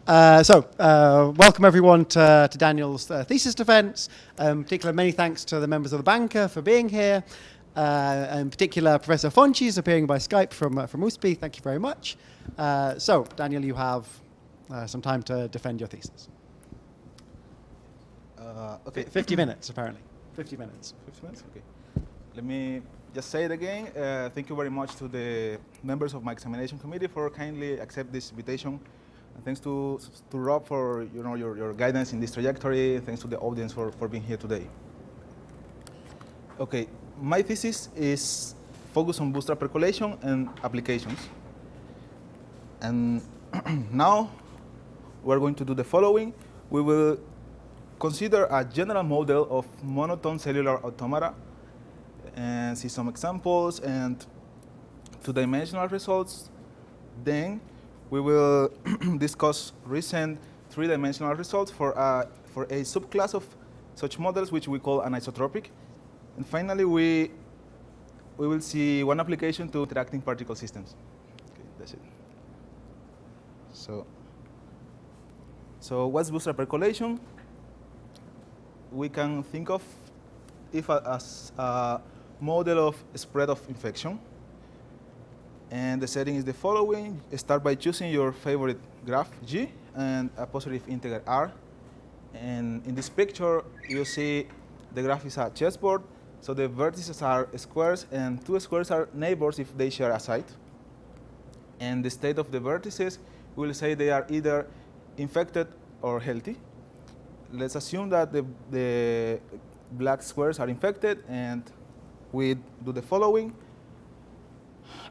Welcome everyone to Daniel's thesis defense. Particular many thanks to the members of the banker for being here. In particular, Professor Fonchi appearing by Skype from USP. Thank you very much. Daniel, you have some time to defend your thesis. Okay. 50 minutes, apparently. 50 minutes. 50 minutes? Okay. Let me just say it again. Thank you very much to the members of my examination committee for kindly accept this invitation. And thanks to Rob for your guidance in this trajectory. Thanks to the audience for being here today. Okay, my thesis is focused on Bootstrap percolation and applications. And now we're going to do the following. We will consider a general model of monotone cellular automata and see some examples and two-dimensional results. Then we will discuss recent three-dimensional results for a subclass of such models, which we call anisotropic. And finally, we will see one application to interacting particle systems. Okay, that's it. So what's Bootstrap percolation? We can think of it as a model of spread of infection. And the setting is the following. Start by choosing your favorite graph, G, and a positive integer, R. And in this picture, you see the graph is a chessboard. So the vertices are squares, and two squares are neighbors if they share a site. And the state of the vertices, we will say they are either infected or healthy. Let's assume that the black squares are infected, and we do the following.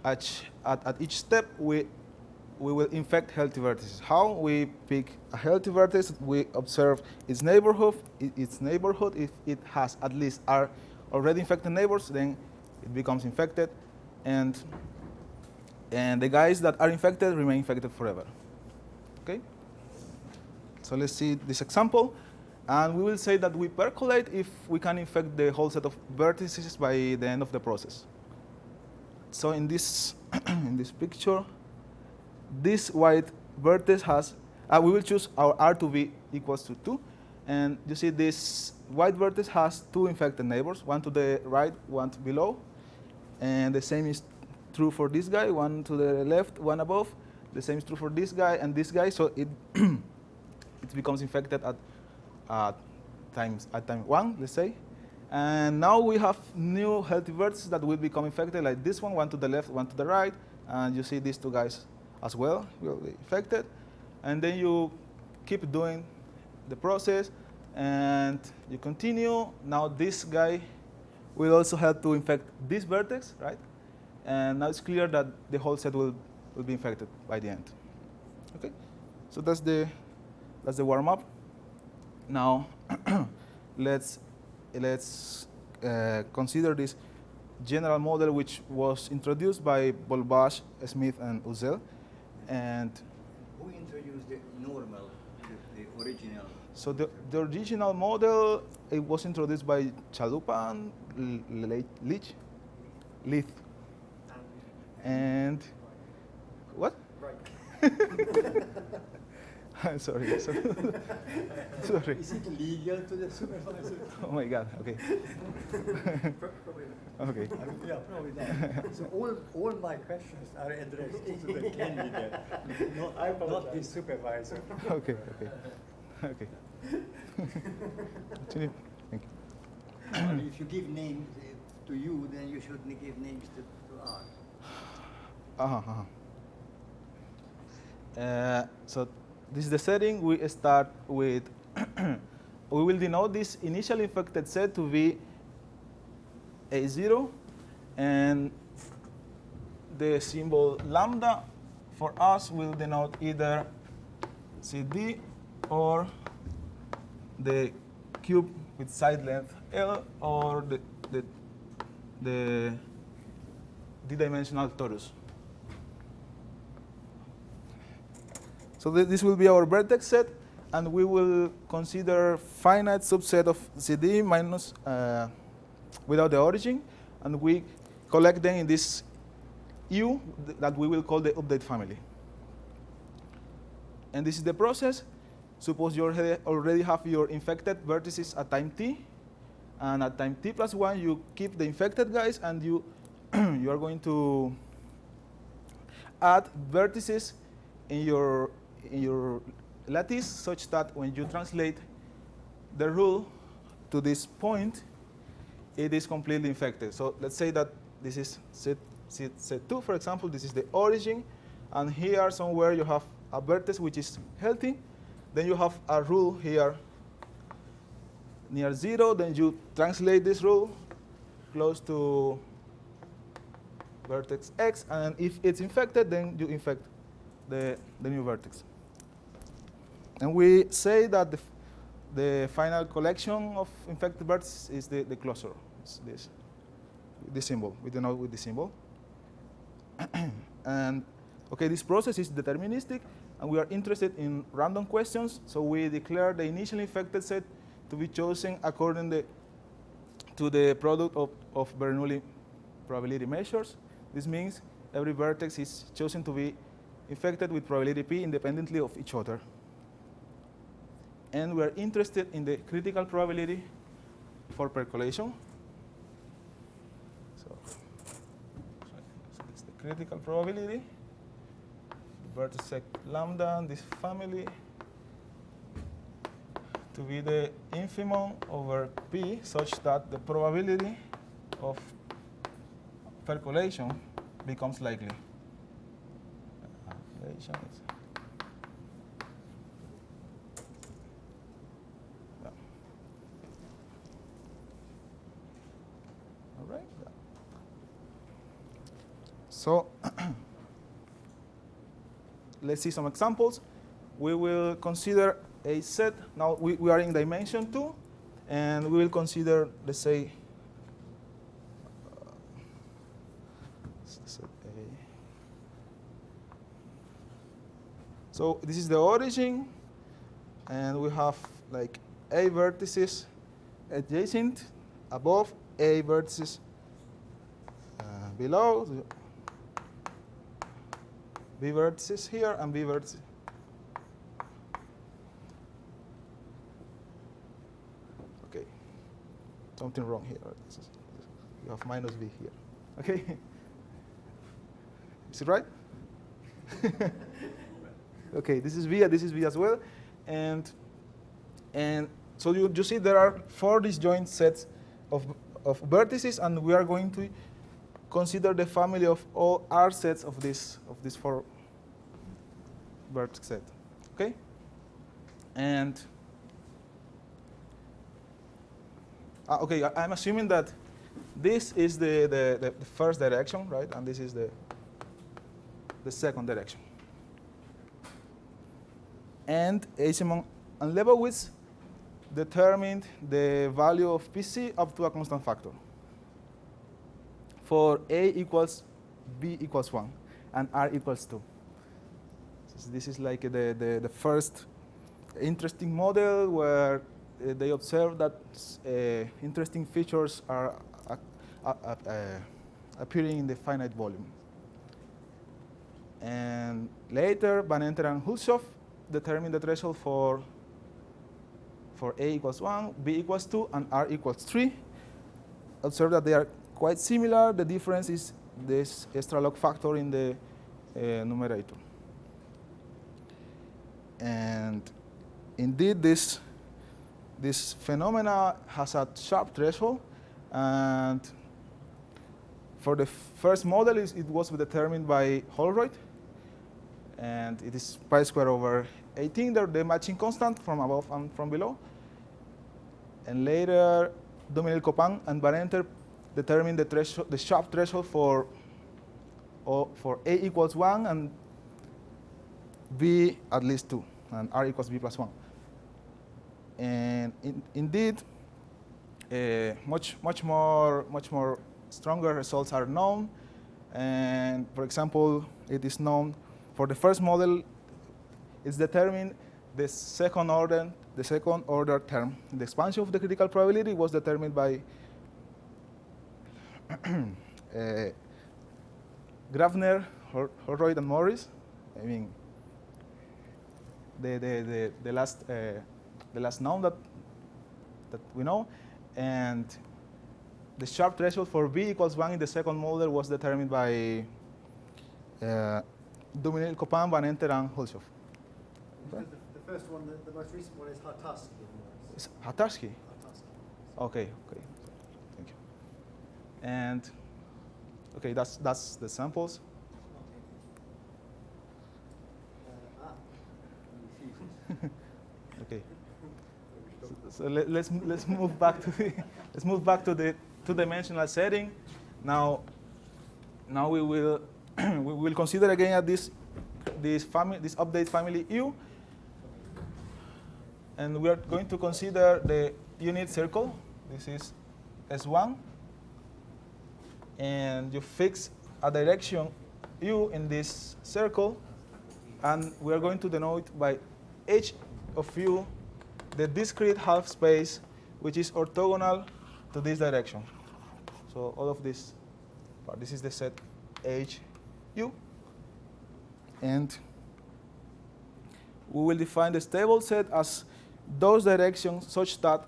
At each step, we will infect healthy vertices. How? We pick a healthy vertex, we observe its neighborhood. If it has at least already infected neighbors, then it becomes infected, and the guys that are infected remain infected forever. Okay? So let's see this example. And we will say that we percolate if we can infect the whole set of vertices by the end of the process. So in this picture, this white vertex has, we will choose our R to be equals to 2. And you see this white vertex has two infected neighbors, one to the right, one below. And the same is true for this guy, one to the left, one above. The same is true for this guy and this guy. So it becomes infected at time 1, let's say. And now we have new healthy vertices that will become infected, like this one to the left, one to the right. And you see these two guys as well will be infected. And then you keep doing the process, and you continue. Now this guy will also help to infect this vertex, right? And now it's clear that the whole set will be infected by the end. Okay, so that's the warm-up. Now let's consider this general model, which was introduced by Bolbach, Smith, and Uzel. And who introduced the normal, the original? So the original model, it was introduced by Chalupa and Leith. And what? Right. I'm sorry. Sorry. Is it legal to the supervisor? Oh my God. Okay. Okay. Yeah, probably not. So all my questions are addressed to the candidate, not the supervisor. Okay. Continue. Thank you. And if you give names to you, then you should give names to us. So this is the setting. We start with, we will denote this initial infected set to be A0, and the symbol lambda for us will denote either CD or the cube with side length L or the d-dimensional torus. So this will be our vertex set, and we will consider finite subset of CD minus without the origin, and we collect them in this U that we will call the update family. And this is the process. Suppose you already have your infected vertices at time t, and at time t plus 1, you keep the infected guys, and you you are going to add vertices in your lattice such that when you translate the rule to this point, it is completely infected. So let's say that this is set 2, for example. This is the origin, and here somewhere you have a vertex which is healthy. Then you have a rule here near 0. Then you translate this rule close to vertex x, and if it's infected, then you infect the new vertex. And we say that the final collection of infected vertices is the closure. It's this symbol. We denote with this symbol. And okay, this process is deterministic, and we are interested in random questions. So we declare the initially infected set to be chosen according to the product of Bernoulli probability measures. This means every vertex is chosen to be infected with probability p independently of each other. And we are interested in the critical probability for percolation. So it's the critical probability. The vertex lambda in this family to be the infimum over p, such that the probability of percolation becomes likely. All right. So let's see some examples. We will consider a set. Now we are in dimension 2, and we will consider, let's say, set A. So this is the origin, and we have like A vertices adjacent, above, A vertices below, B vertices here, and B vertices. Okay, something wrong here. You have minus B here. Okay, is it right? Okay, this is B, and this is B as well, and so you see there are 4 disjoint sets of vertices, and we are going to consider the family of all R sets of this 4 vertex set. Okay, and okay, I'm assuming that this is the first direction, right, and this is the second direction. And Eisenman and Lebowitz determined the value of PC up to a constant factor for A equals B equals 1 and R equals 2. So this is like the first interesting model where they observe that interesting features are appearing in the finite volume. And later, Van Enter and Hulshoff determine the threshold for A equals 1, B equals 2, and R equals 3. Observe that they are quite similar. The difference is this extra log factor in the numerator. And indeed, this phenomena has a sharp threshold. And for the first model, it was determined by Holroyd. And it is pi squared over 18, the matching constant from above and from below. And later, Dominic-Copin and Van Enter determined the sharp threshold for A equals 1 and B at least 2, and R equals B plus 1. And indeed, much more stronger results are known. And for example, it is known for the first model, it's determined the second order term. The expansion of the critical probability was determined by Grafner, Holroyd, and Morris. I mean, the last noun that we know, and the sharp threshold for b equals 1 in the second model was determined by Dominic Copin, Van Enter, and Hulshoff. The first one, the most recent one is Hartarsky. It's Hartarsky? Okay, thank you. And okay, that's the samples. Okay. So let's move back to the two-dimensional setting. Now we will we will consider again this update family U, and we are going to consider the unit circle. This is S1, and you fix a direction U in this circle, and we are going to denote by H of U the discrete half space which is orthogonal to this direction. So all of this is the set H U, and we will define the stable set as those directions such that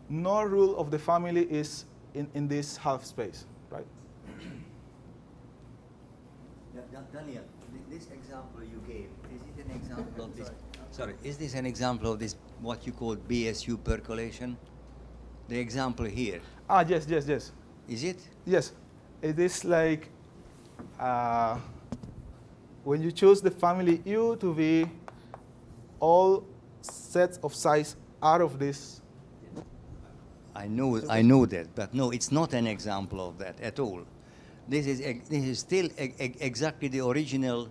no rule of the family is in this half space, right? Daniel, this example you gave, is it an example of this? Sorry, is this an example of this, what you call BSU percolation? The example here. Yes. Is it? Yes. It is like when you choose the family U to be all sets of size R of this. I know that, but no, it's not an example of that at all. This is still exactly the original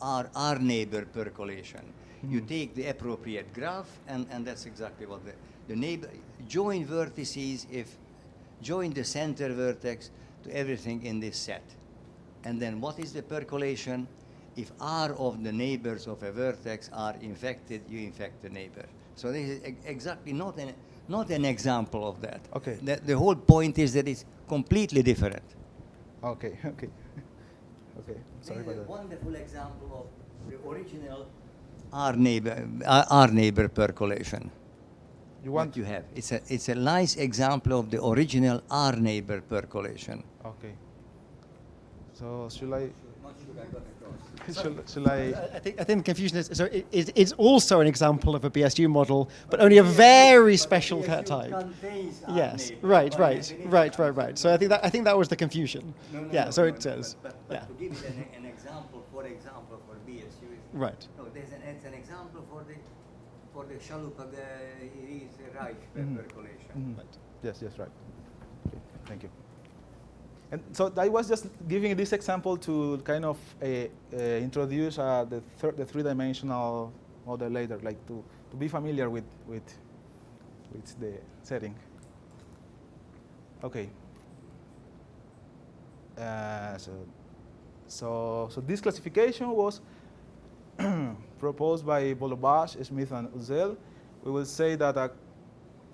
R neighbor percolation. You take the appropriate graph, and that's exactly what the neighbor join vertices, join the center vertex to everything in this set. And then what is the percolation? If R of the neighbors of a vertex are infected, you infect the neighbor. So this is exactly not an example of that. Okay. The whole point is that it's completely different. Okay. Sorry about that. Wonderful example of the original R neighbor percolation. What you have? It's a nice example of the original R neighbor percolation. Okay. So should I? Not sure I got across. Shall I? I think the confusion is, so it's also an example of a BSU model, but only a very special type. Yes, right. So I think that was the confusion. No, so it says. But Yeah. to give it an example, for BSU, Right. no, it's an example for the Chalupa Reich percolation. Right. Yes, right. Okay, thank you. And so I was just giving this example to kind of introduce the three-dimensional model later, like to be familiar with the setting. Okay. So this classification was proposed by Bolobash, Smith, and Uzel. We will say that a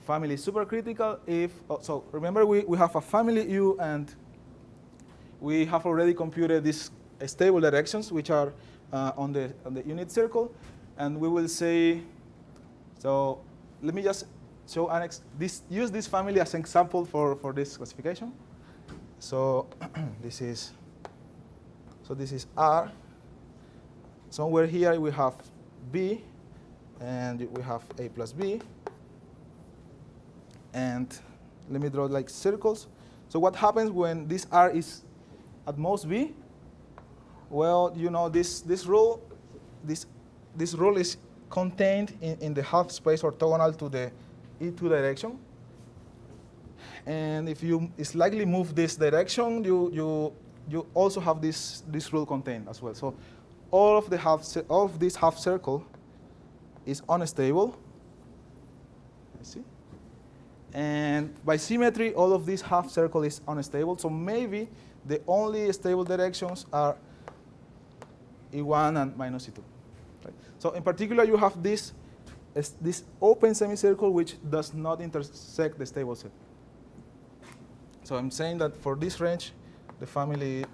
family is supercritical if, so remember we have a family U, and we have already computed these stable directions which are on the unit circle, and we will say, so let me just show use this family as an example for this classification. So this is R. Somewhere here we have B, and we have A plus B. And let me draw like circles. So what happens when this R is at most B? Well, you know this rule is contained in the half space orthogonal to the E2 direction. And if you slightly move this direction, you also have this rule contained as well. So all of this half circle is unstable. I see. And by symmetry, all of this half circle is unstable. So maybe the only stable directions are E1 and minus E2. Right? So in particular, you have this open semicircle which does not intersect the stable set. So I'm saying that for this range, the family is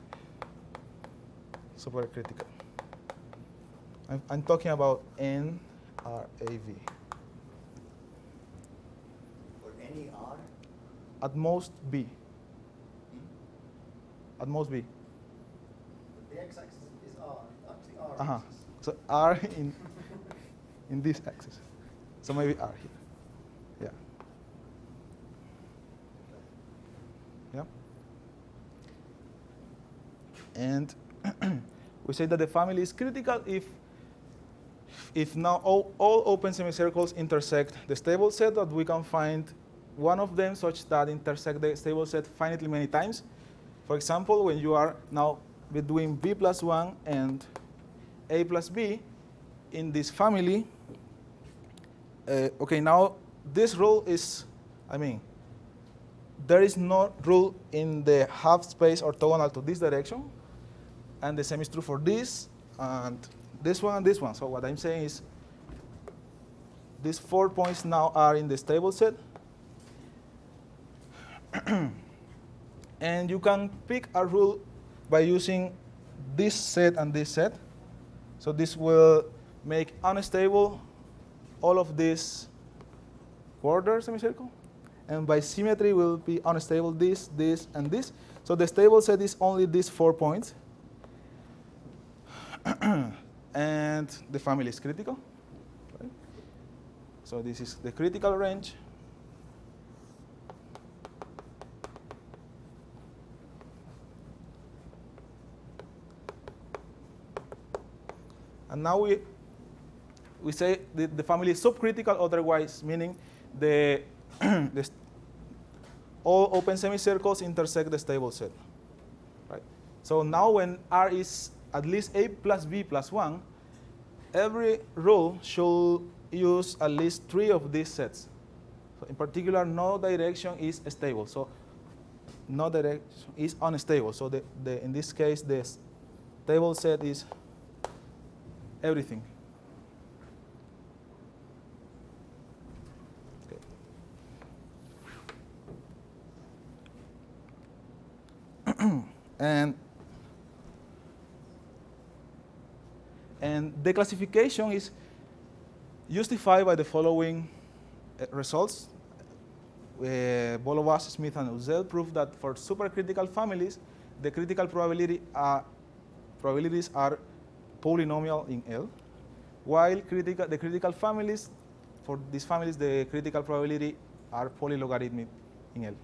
supercritical. I'm talking about N RAV. For any R? At most B. At most B. The x-axis is R. That's the R Uh-huh. axis. So R in this axis. So maybe R here. Yeah. Yeah. And we say that the family is critical if now all open semicircles intersect the stable set, that we can find one of them such that intersect the stable set finitely many times. For example, when you are now between B plus 1 and A plus B in this family, okay, now this rule is, there is no rule in the half space orthogonal to this direction, and the same is true for this, and this one and this one. So what I'm saying is these 4 points now are in the stable set. And you can pick a rule by using this set and this set. So this will make unstable all of this quarter semicircle. And by symmetry will be unstable this, this, and this. So the stable set is only these 4 points. And the family is critical. Right? So this is the critical range. And now we say the family is subcritical otherwise, meaning all open semicircles intersect the stable set. Right? So now when R is at least A plus B plus 1, every rule should use at least 3 of these sets. So in particular, no direction is stable. So no direction is unstable. So in this case, the stable set is everything. Okay. And the classification is justified by the following results. Bolovas, Smith, and Uzel prove that for supercritical families, the critical probabilities are polynomial in L, while the critical families, for these families, the critical probability are polylogarithmic in L.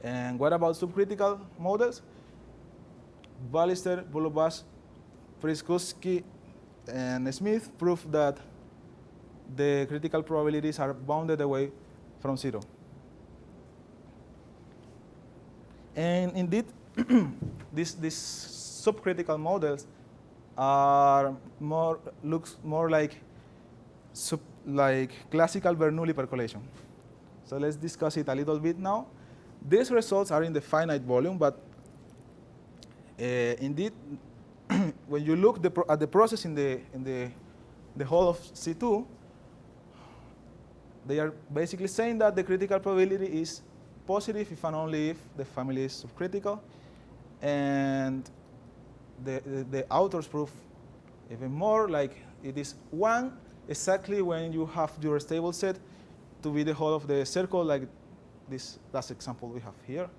And what about subcritical models? Ballister, Bolovas, Priskuski, and Smith prove that the critical probabilities are bounded away from 0. And indeed, these subcritical models are looks more like classical Bernoulli percolation. So let's discuss it a little bit now. These results are in the finite volume, but indeed, when you look at the process in the whole of C2, they are basically saying that the critical probability is positive if and only if the family is subcritical, and the authors prove even more, like it is 1 exactly when you have your stable set to be the whole of the circle, like this last example we have here.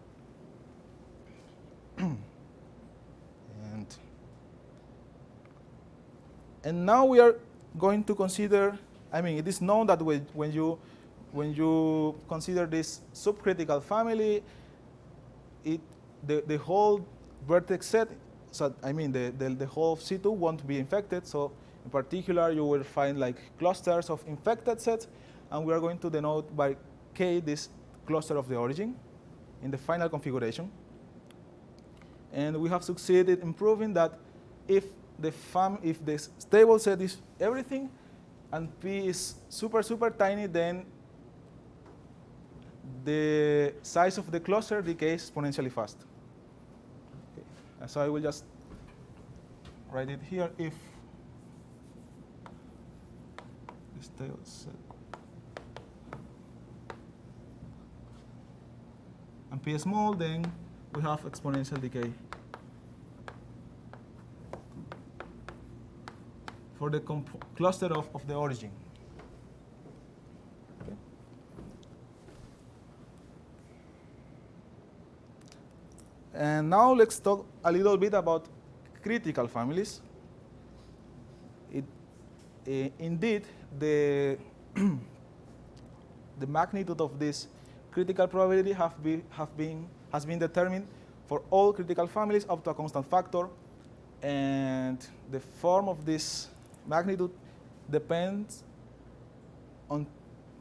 And now we are going to consider, it is known that when you consider this subcritical family, the whole vertex set, so the whole of C2 won't be infected. So in particular, you will find like clusters of infected sets, and we are going to denote by K this cluster of the origin in the final configuration. And we have succeeded in proving that if the stable set is everything and P is super tiny, then the size of the cluster decays exponentially fast. Okay. And so I will just write it here. If the stable set and P is small, then we have exponential decay. for the cluster of the origin. Okay. And now let's talk a little bit about critical families. Indeed, the the magnitude of this critical probability has been determined for all critical families up to a constant factor, and the form of this magnitude depends on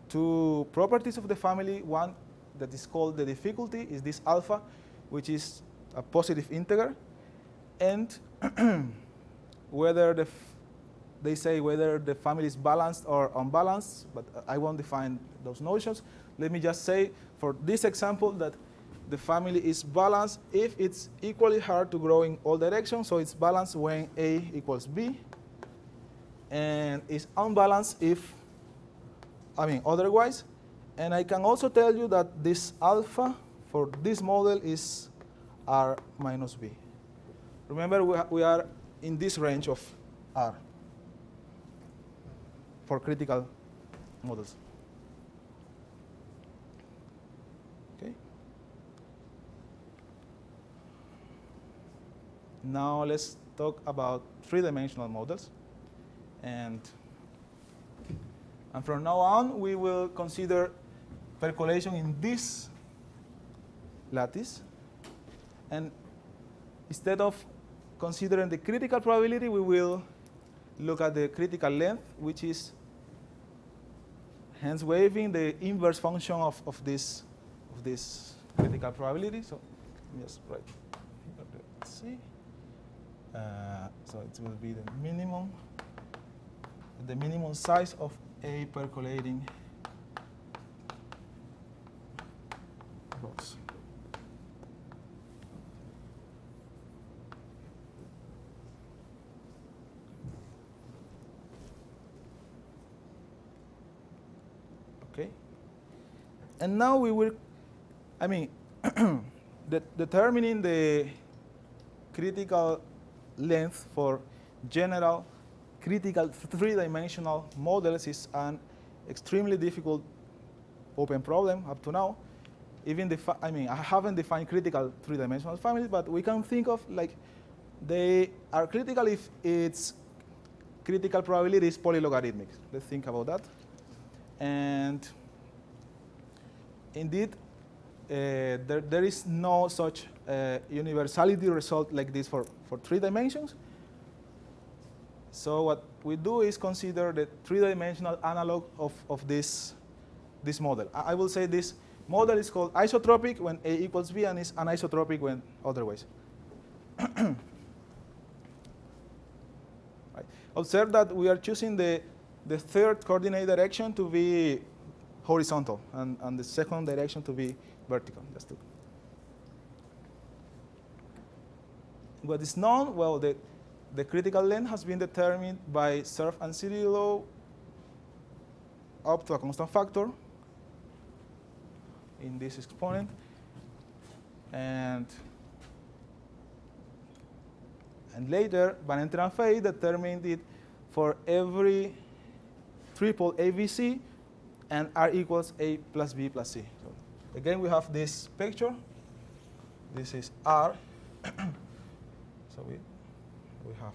two properties of the family. One that is called the difficulty is this alpha, which is a positive integer, and whether they say whether the family is balanced or unbalanced, but I won't define those notions. Let me just say for this example that the family is balanced if it's equally hard to grow in all directions, so it's balanced when A equals B, and it's unbalanced otherwise. And I can also tell you that this alpha for this model is R minus B. Remember, we are in this range of R for critical models. Okay. Now let's talk about three-dimensional models. And from now on, we will consider percolation in this lattice. And instead of considering the critical probability, we will look at the critical length, which is hence waiving the inverse function of this critical probability. So just write. Let's see. So it will be the minimum size of a percolating box. Okay. And now we will, determining the critical length for general critical three-dimensional models is an extremely difficult open problem up to now. Even I haven't defined critical three-dimensional families, but we can think of like they are critical if its critical probability is polylogarithmic. Let's think about that. And indeed, there is no such universality result like this for 3 dimensions. So what we do is consider the 3-dimensional analog of this model. I will say this model is called isotropic when A equals B and is anisotropic when otherwise. Right. Observe that we are choosing the third coordinate direction to be horizontal and the second direction to be vertical. Just to. What is known? Well, the critical length has been determined by Cerf and Cirillo up to a constant factor in this exponent. And later, Van Enter and Fay determined it for every triple ABC and R equals A plus B plus C. So again, we have this picture. This is R. So we have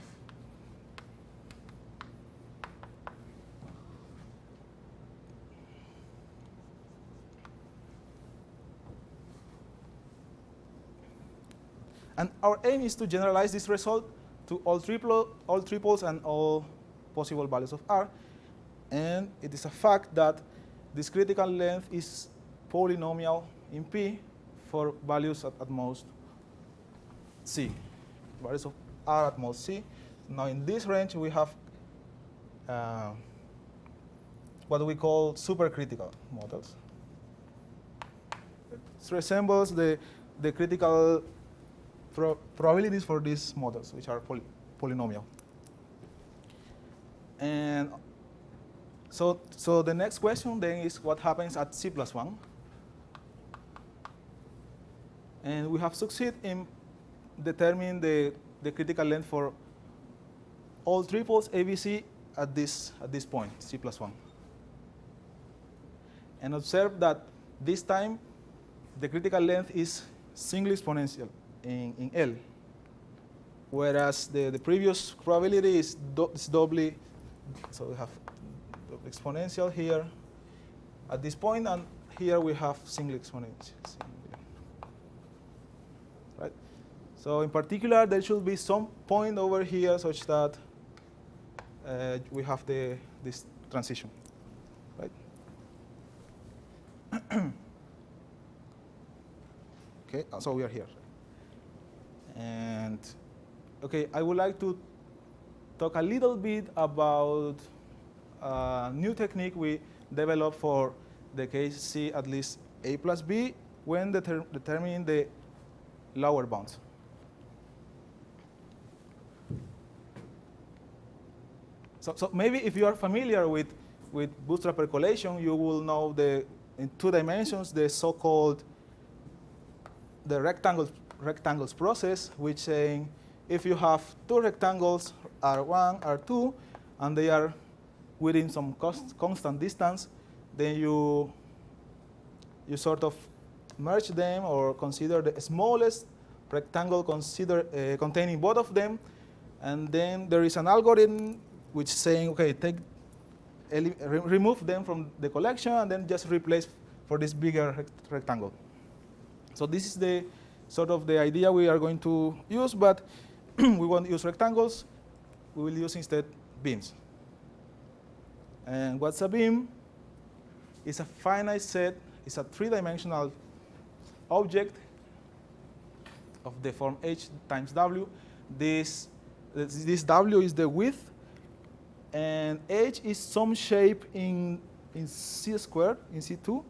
and our aim is to generalize this result to all triples and all possible values of R. And it is a fact that this critical length is polynomial in P for values at most C. Values of R at most C. Now in this range we have what we call supercritical models. It resembles the critical probabilities for these models, which are polynomial. And so the next question then is what happens at C plus 1. And we have succeeded in determining the critical length for all triples ABC at this point, C+1. And observe that this time the critical length is single exponential in L, whereas the previous probability is doubly, so we have exponential here at this point, and here we have single exponential. Right? So in particular, there should be some point over here such that we have this transition. Right? Okay, so we are here. And okay, I would like to talk a little bit about a new technique we developed for the case C at least A plus B when determining the lower bounds. So maybe if you are familiar with bootstrap percolation, you will know in 2 dimensions the so-called the rectangles process, which saying if you have 2 rectangles, R1, R2, and they are within some constant distance, then you sort of merge them or consider the smallest rectangle containing both of them, and then there is an algorithm which is saying, okay, remove them from the collection and then just replace for this bigger rectangle. So this is the sort of the idea we are going to use, but we won't use rectangles. We will use instead beams. And what's a beam? It's a finite set. It's a 3-dimensional object of the form h times w. This w is the width, and h is some shape in C squared, in C2,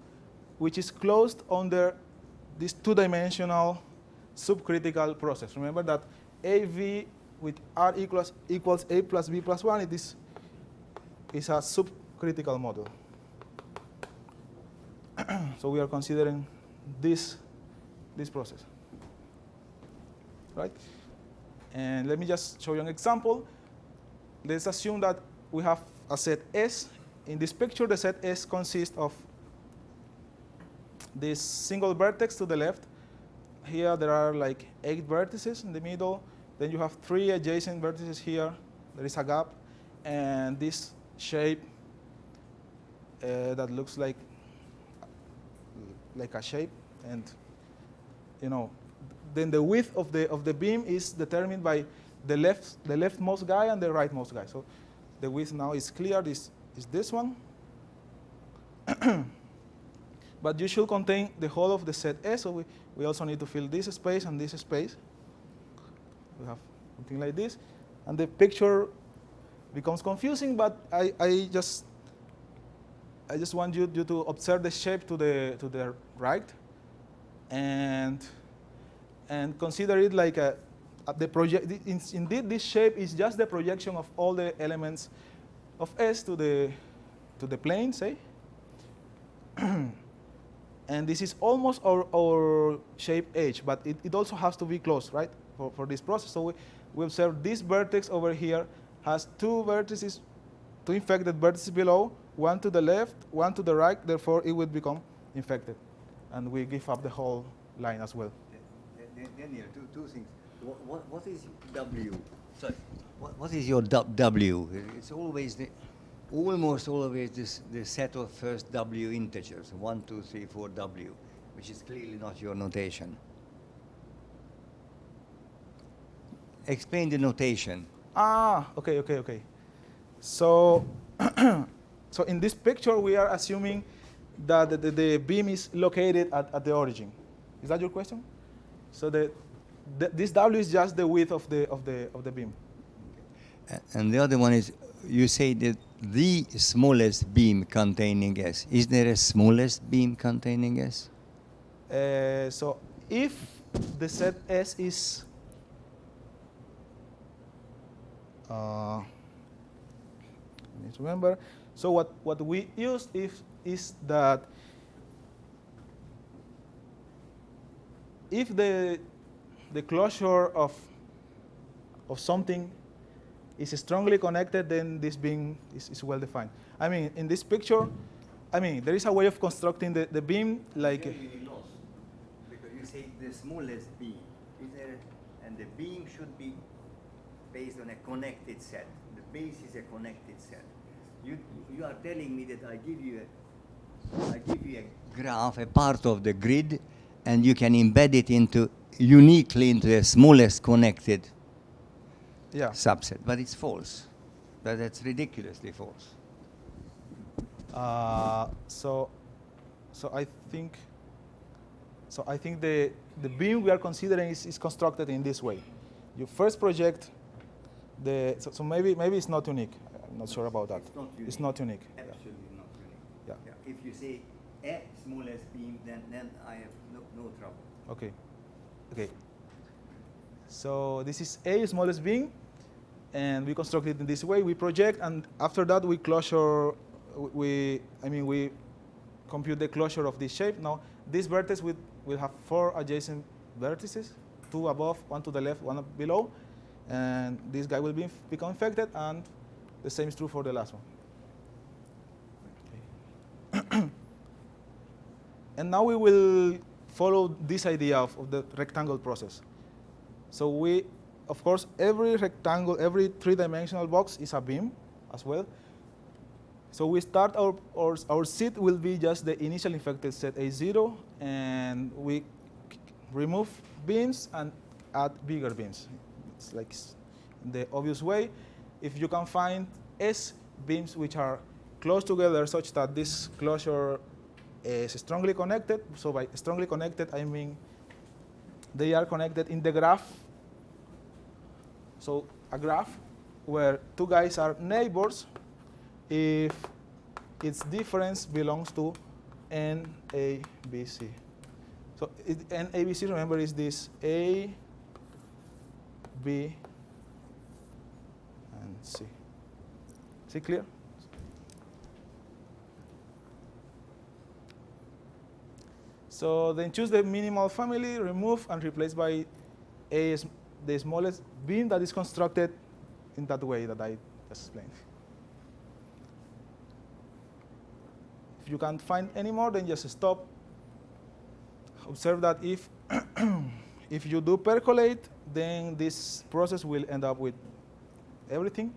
which is closed under this 2-dimensional subcritical process. Remember that AV with R equals A plus B plus 1, it is a subcritical model. So we are considering this process. Right? And let me just show you an example. Let's assume that we have a set S. In this picture, the set S consists of this single vertex to the left. Here there are like 8 vertices in the middle. Then you have 3 adjacent vertices here. There is a gap. And this shape that looks like a shape. And then the width of the beam is determined by the leftmost guy and the rightmost guy. So the width now is clear. This is this one. But you should contain the whole of the set S, so we also need to fill this space and this space. We have something like this. And the picture becomes confusing, but I just want you to observe the shape to the right and consider it like the project. Indeed, this shape is just the projection of all the elements of S to the plane, say. And this is almost our shape H, but it also has to be closed, right, for this process. So we observe this vertex over here has 2 vertices, 2 infected vertices below, 1 to the left, 1 to the right. Therefore, it would become infected. And we give up the whole line as well. Daniel, two things. What is W? Sorry. What is your W? It's always almost always the set of first W integers, 1, 2, 3, 4 W, which is clearly not your notation. Explain the notation. Okay. So, so in this picture, we are assuming that the beam is located at the origin. Is that your question? So this W is just the width of the beam. And the other one is, you say that the smallest beam containing S. Is there a smallest beam containing S? So if the set S is I need to remember. So what we use is that if the closure of something is strongly connected, then this beam is well defined. I mean, in this picture, I mean, there is a way of constructing the beam like. Here you lost, because you say the smallest beam, is there, and the beam should be based on a connected set. The base is a connected set. You are telling me that I give you a graph, a part of the grid, and you can embed it uniquely into the smallest connected subset. But it's false. That's ridiculously false. So I think the beam we are considering is constructed in this way. You first project so maybe it's not unique. I'm not sure about that. It's not unique. Absolutely not unique. Yeah. If you say a smallest beam, then I have no trouble. Okay. So this is a smallest beam, and we construct it in this way. We project, and after that we closure. We compute the closure of this shape. Now this vertex will have 4 adjacent vertices, 2 above, 1 to the left, 1 below, and this guy will become infected, and the same is true for the last one. Okay. And now we will follow this idea of the rectangle process. So we, of course, every rectangle, every 3-dimensional box is a beam as well. So we start our seed will be just the initial infected set A0, and we remove beams and add bigger beams. It's like the obvious way. If you can find S beams which are close together such that this closure is strongly connected, so by strongly connected I mean they are connected in the graph. So a graph where 2 guys are neighbors, if its difference belongs to N, A, B, C. So N, A, B, C, remember, is this A, B, and C. Is it clear? So then choose the minimal family, remove, and replace by the smallest beam that is constructed in that way that I just explained. If you can't find any more, then just stop. Observe that if if you do percolate, then this process will end up with everything.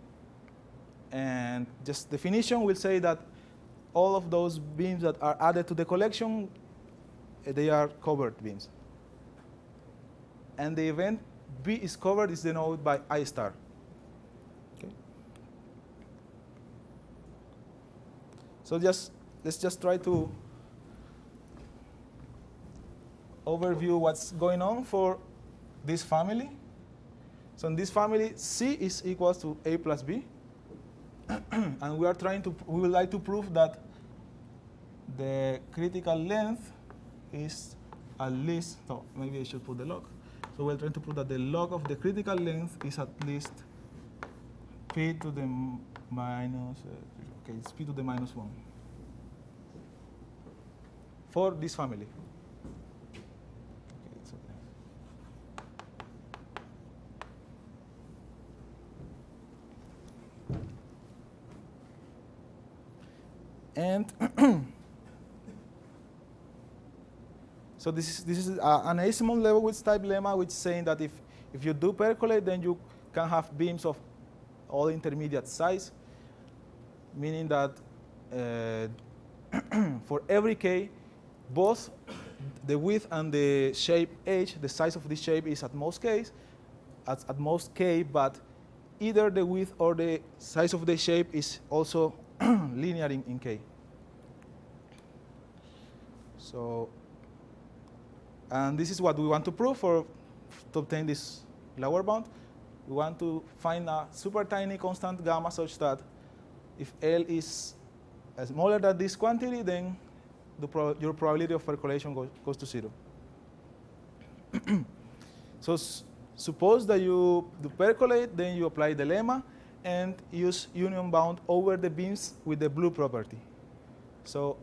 And just definition will say that all of those beams that are added to the collection, they are covered beams. And the event B is covered is denoted by I star. Okay. So let's just try to overview what's going on for this family. So in this family, C is equal to A plus B. And we would like to prove that the critical length is at least, so maybe I should put the log. So we're trying to prove that the log of the critical length is at least p to the minus, okay, it's p to the minus 1 for this family. Okay, it's okay. And so this is an azimuth level width type lemma, which is saying that if you do percolate, then you can have beams of all intermediate size, meaning that for every k, both the width and the shape h, the size of this shape is at most k, but either the width or the size of the shape is also linear in k. So, and this is what we want to prove to obtain this lower bound. We want to find a super tiny constant gamma such that if L is smaller than this quantity, then your probability of percolation goes to 0. So suppose that you do percolate, then you apply the lemma and use union bound over the beams with the blue property. So,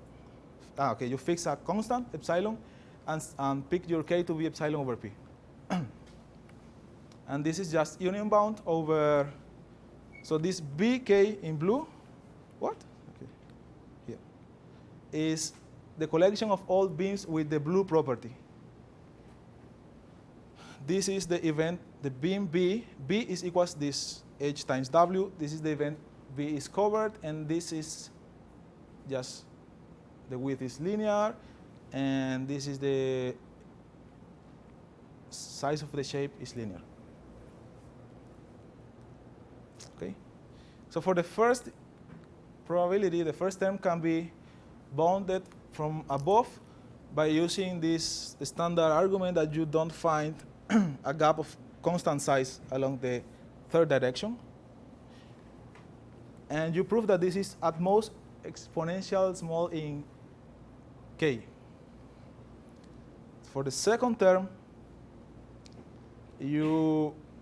okay, you fix a constant, epsilon, and pick your k to be epsilon over p. And this is just union bound over So this BK in blue, what? Okay, here, is the collection of all beams with the blue property. This is the event, the beam B. B is equals this H times W. This is the event B is covered, and this is just the width is linear, and this is the size of the shape is linear. Okay. So for the first probability, the first term can be bounded from above by using this standard argument that you don't find a gap of constant size along the third direction. And you prove that this is at most exponential small in k. For the second term,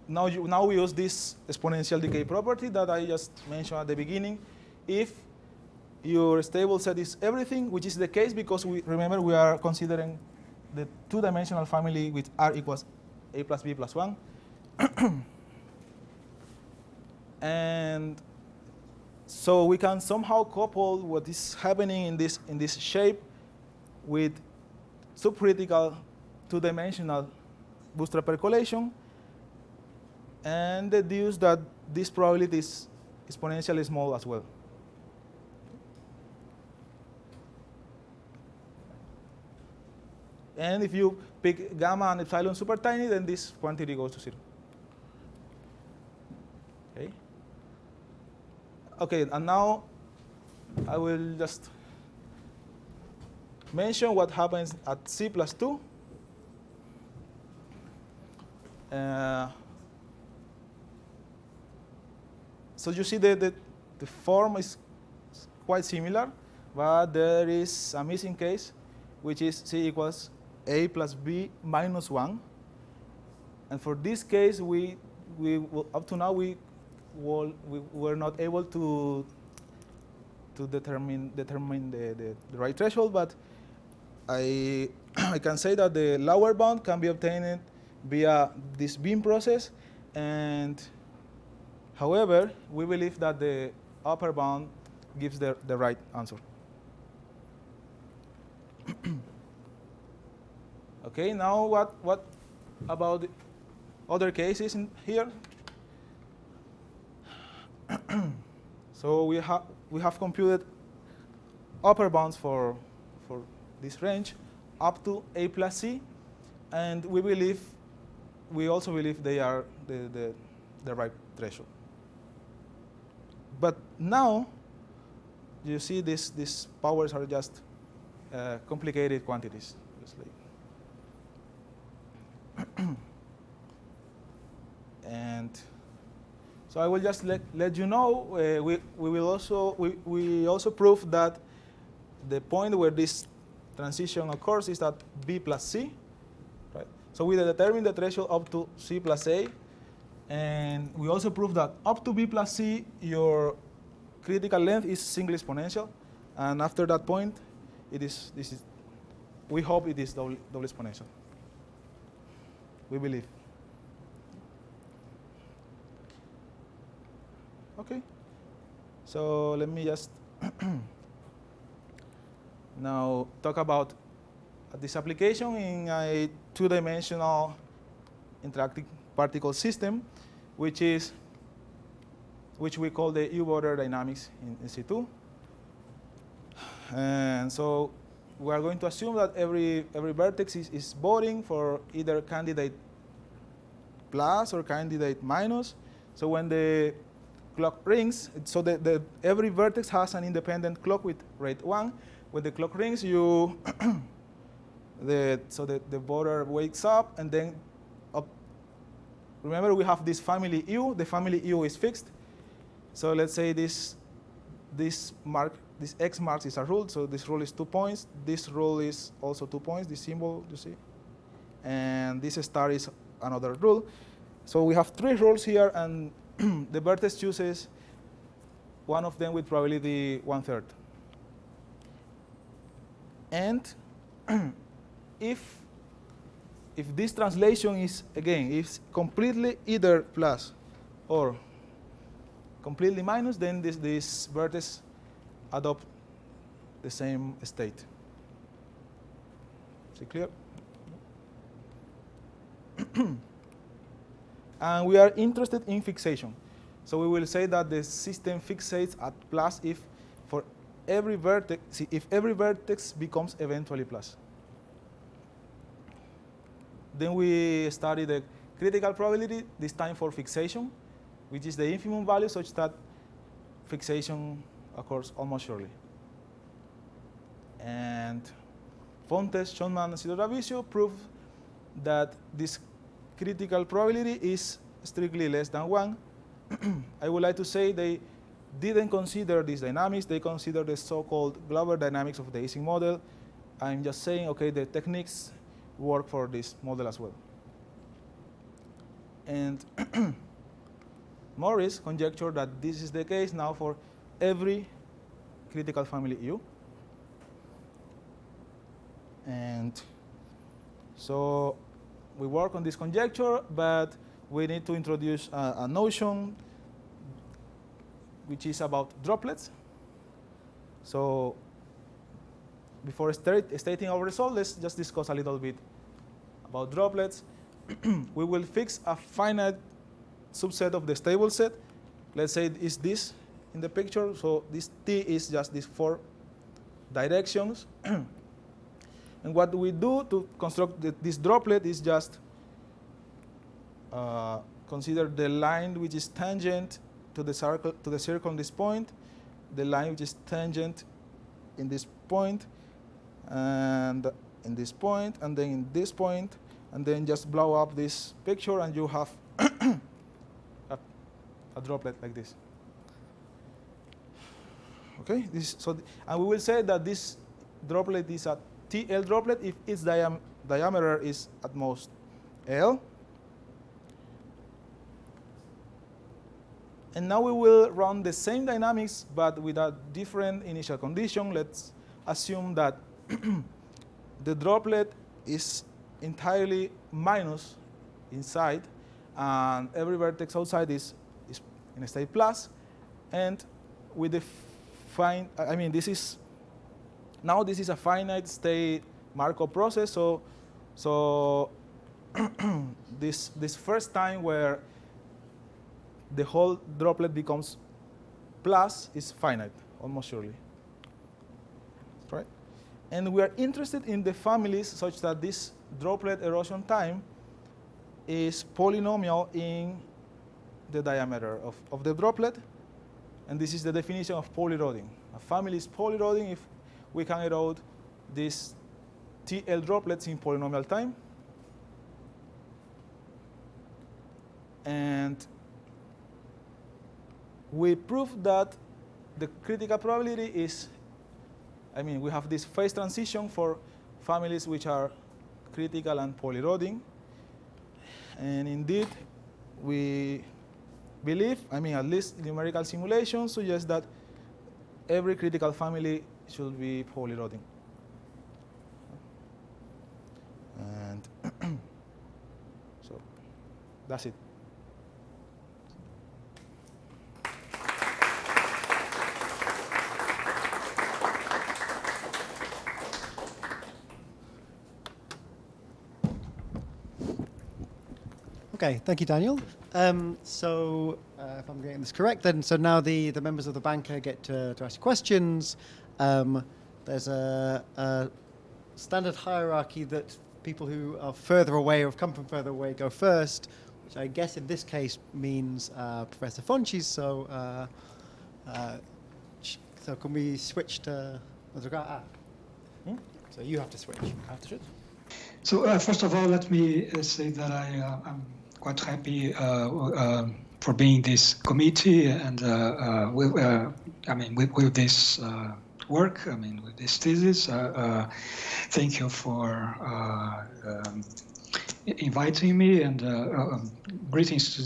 now we use this exponential decay property that I just mentioned at the beginning. If your stable set is everything, which is the case because remember we are considering the two-dimensional family with R equals A plus B plus 1. And so we can somehow couple what is happening in this shape with subcritical two-dimensional bootstrap percolation and deduce that this probability is exponentially small as well. And if you pick gamma and epsilon super tiny, then this quantity goes to 0. Okay. Okay, and now I will just mention what happens at C plus 2. So you see the form is quite similar, but there is a missing case, which is C equals A plus B minus 1. And for this case, up to now we were not able to determine the right threshold, but I can say that the lower bound can be obtained via this beam process, and however, we believe that the upper bound gives the right answer. Okay, now what about the other cases in here? So we have computed upper bounds for this range up to A plus C, and we also believe they are the right threshold. But now you see these powers are just complicated quantities. And so I will just let you know. We also prove that the point where this transition occurs is at B plus C, right? So we determine the threshold up to C plus A, and we also prove that up to B plus C, your critical length is singly exponential, and after that point, we hope it is double exponential. We believe. Okay, so let me just now talk about this application in a two-dimensional interacting particle system, which we call the U-border dynamics in C2. And so we are going to assume that every vertex is voting for either candidate plus or candidate minus. So when the clock rings, so every vertex has an independent clock with rate 1. When the clock rings, the voter wakes up, and then remember we have this family U. The family U is fixed. So let's say this X marks is a rule. So this rule is 2 points. This rule is also 2 points. This symbol you see, and this star is another rule. So we have 3 rules here, and the vertex chooses one of them with probability 1/3. And if this translation is, again, completely either plus or completely minus, then this vertex adopt the same state. Is it clear? And we are interested in fixation. So we will say that the system fixates at plus if for every vertex, if every vertex becomes eventually plus. Then we study the critical probability, this time for fixation, which is the infimum value such that fixation occurs almost surely. And Fontes, Schoenmann, and Sidora-Vicio prove that this critical probability is strictly less than 1. I would like to say they didn't consider these dynamics. They considered the so-called Glauber dynamics of the Ising model. I'm just saying, okay, the techniques work for this model as well. And Morris conjectured that this is the case now for every critical family U. And so we work on this conjecture, but we need to introduce a notion which is about droplets. So before stating our result, let's just discuss a little bit about droplets. We will fix a finite subset of the stable set. Let's say it's this in the picture. So this T is just these 4 directions. And what we do to construct this droplet is just consider the line which is tangent to the circle in this point, the line which is tangent in this point, and in this point, and then in this point, and then just blow up this picture, and you have a droplet like this. Okay, and we will say that this droplet is a TL droplet if its diameter is at most L. And now we will run the same dynamics, but with a different initial condition. Let's assume that the droplet is entirely minus inside, and every vertex outside is in a state plus. And we define, this is a finite state Markov process. So this first time where the whole droplet becomes plus is finite, almost surely. Right? And we are interested in the families such that this droplet erosion time is polynomial in the diameter of the droplet. And this is the definition of polyroding. A family is polyroding if we can erode these TL droplets in polynomial time. And we prove that the critical probability is, we have this phase transition for families which are critical and polyroding. And indeed, we believe, at least numerical simulations suggest that every critical family should be polyroding. And so that's it. Okay, thank you, Daniel. So if I'm getting this correct, then so now the members of the banker get to ask questions. There's a standard hierarchy that people who are further away or have come from further away go first, which I guess in this case means Professor Fonchis. So can we switch to? So you have to switch. I have to switch. So first of all, let me say that I'm quite happy for being this committee and with this work, with this thesis. Thank you for inviting me, and greetings to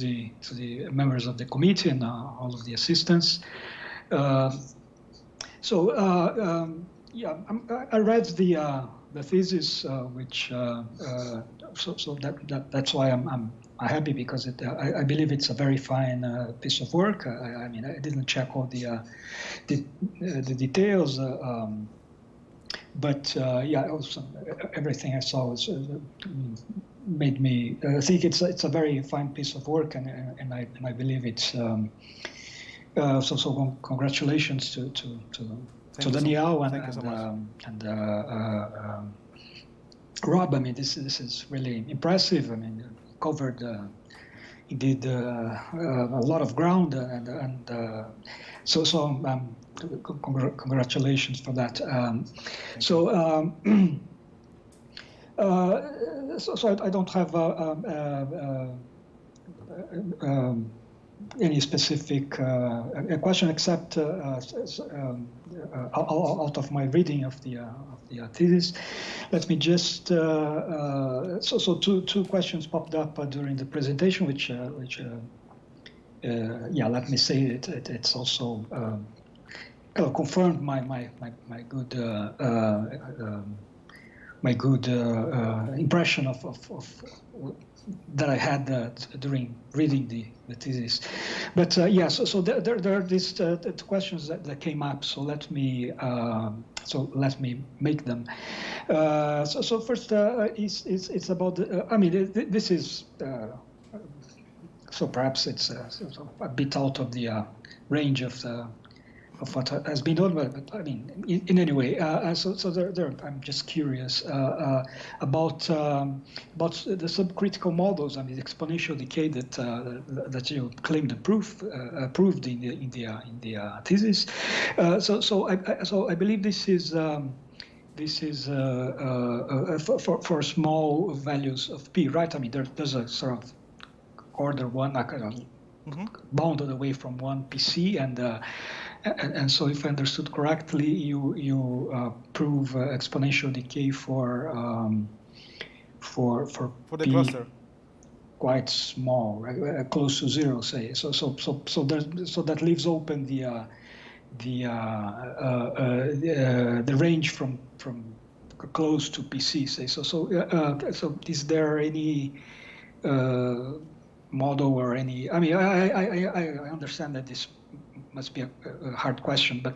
the members of the committee and all of the assistants. I read the the thesis, that's why I'm happy, because I believe it's a very fine piece of work. I mean, I didn't check all the details, but yeah, also everything I saw was, made me think it's a very fine piece of work, and I believe it's so congratulations to Daniel and Rob. I mean, this is really impressive. I mean, covered indeed a lot of ground, and so congratulations for that. So I don't have any specific question, except out of my reading of the thesis. Let me just so two questions popped up during the presentation, which yeah, let me say it's also confirmed my good impression of that I had during reading the thesis. But yeah, so there are these two questions that came up. So let me make them. So first, it's about I mean, this is so perhaps it's a bit out of the range of what has been done, but I mean, in any way, so there, I'm just curious about the subcritical models. I mean, the exponential decay that you claimed to proved in the thesis. So I believe this is for small values of p, right? I mean, there's a sort of order one, bounded away from one PC, and so if I understood correctly, you prove exponential decay for the p cluster quite small, right? Close to zero, say. So that leaves open the range from close to PC, say. So is there any model or any? I mean, I understand that this must be a hard question, but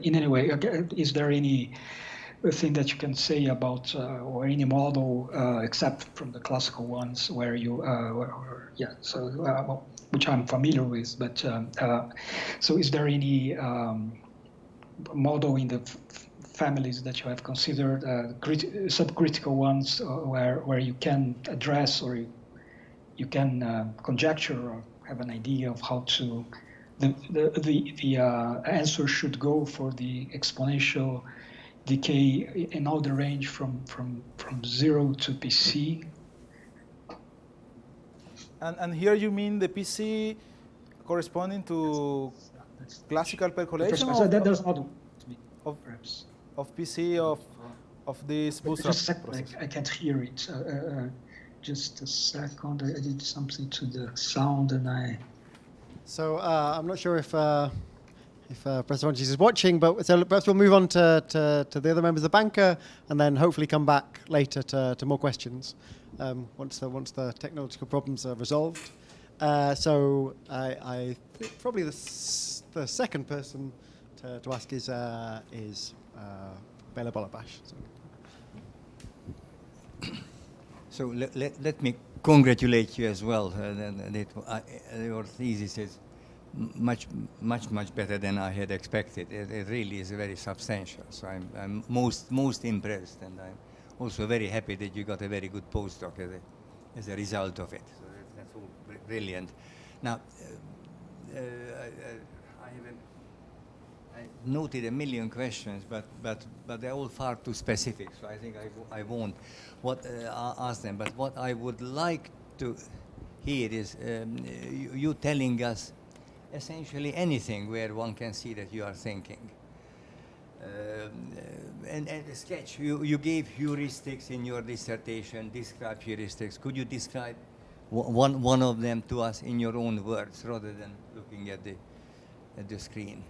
in any way, is there any thing that you can say about or any model except from the classical ones where you yeah, so which I'm familiar with, but so is there any model in the families that you have considered subcritical ones where you can address or you can conjecture or have an idea of how to the answer should go for the exponential decay in all the range from 0 to PC. And here you mean the PC corresponding to classical percolation of PC of this bootstrap process? I can't hear it. Just a second. I did something to the sound, and I. So I'm not sure if Professor Fontes is watching, but so perhaps we'll move on to the other members of the banker, and then hopefully come back later to more questions once the technological problems are resolved. So I think probably the second person to ask is Bela Balabash. So let me congratulate you as well. Your thesis is much better than I had expected. It really is very substantial. So I'm most impressed, and I'm also very happy that you got a very good postdoc as a result of it. So that's all brilliant. Now, I noted a million questions, but they're all far too specific. So I think I won't ask them. But what I would like to hear is you telling us essentially anything where one can see that you are thinking. And a sketch, you gave heuristics in your dissertation. Describe heuristics. Could you describe one of them to us in your own words, rather than looking at the screen?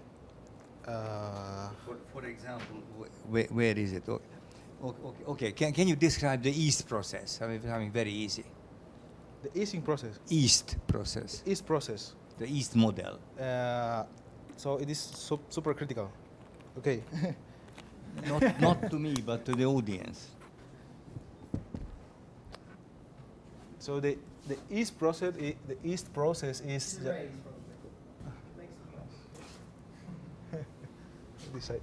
For example, where is it? Okay. Can you describe the yeast process? Something very easy. The easing process. Yeast process. Yeast process. The yeast model. So it is super critical. Okay. Not to me, but to the audience. So the yeast process is this side.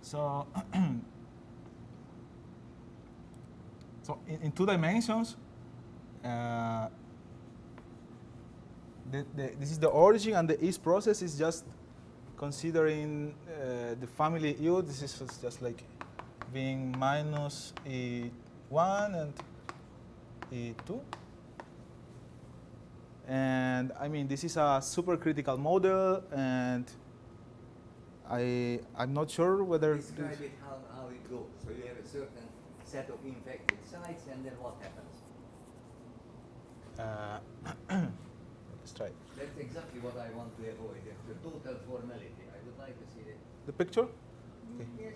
So, so in 2 dimensions, this is the origin, and the yeast process is just considering the family U. This is just like being minus E1 and E2. And I mean, this is a super critical model, and I'm not sure whether... Describe it how it goes. So you have a certain set of infected sites, and then what happens? Let's try. That's exactly what I want to avoid. The total formality. I would like to see The picture? Okay. Yes.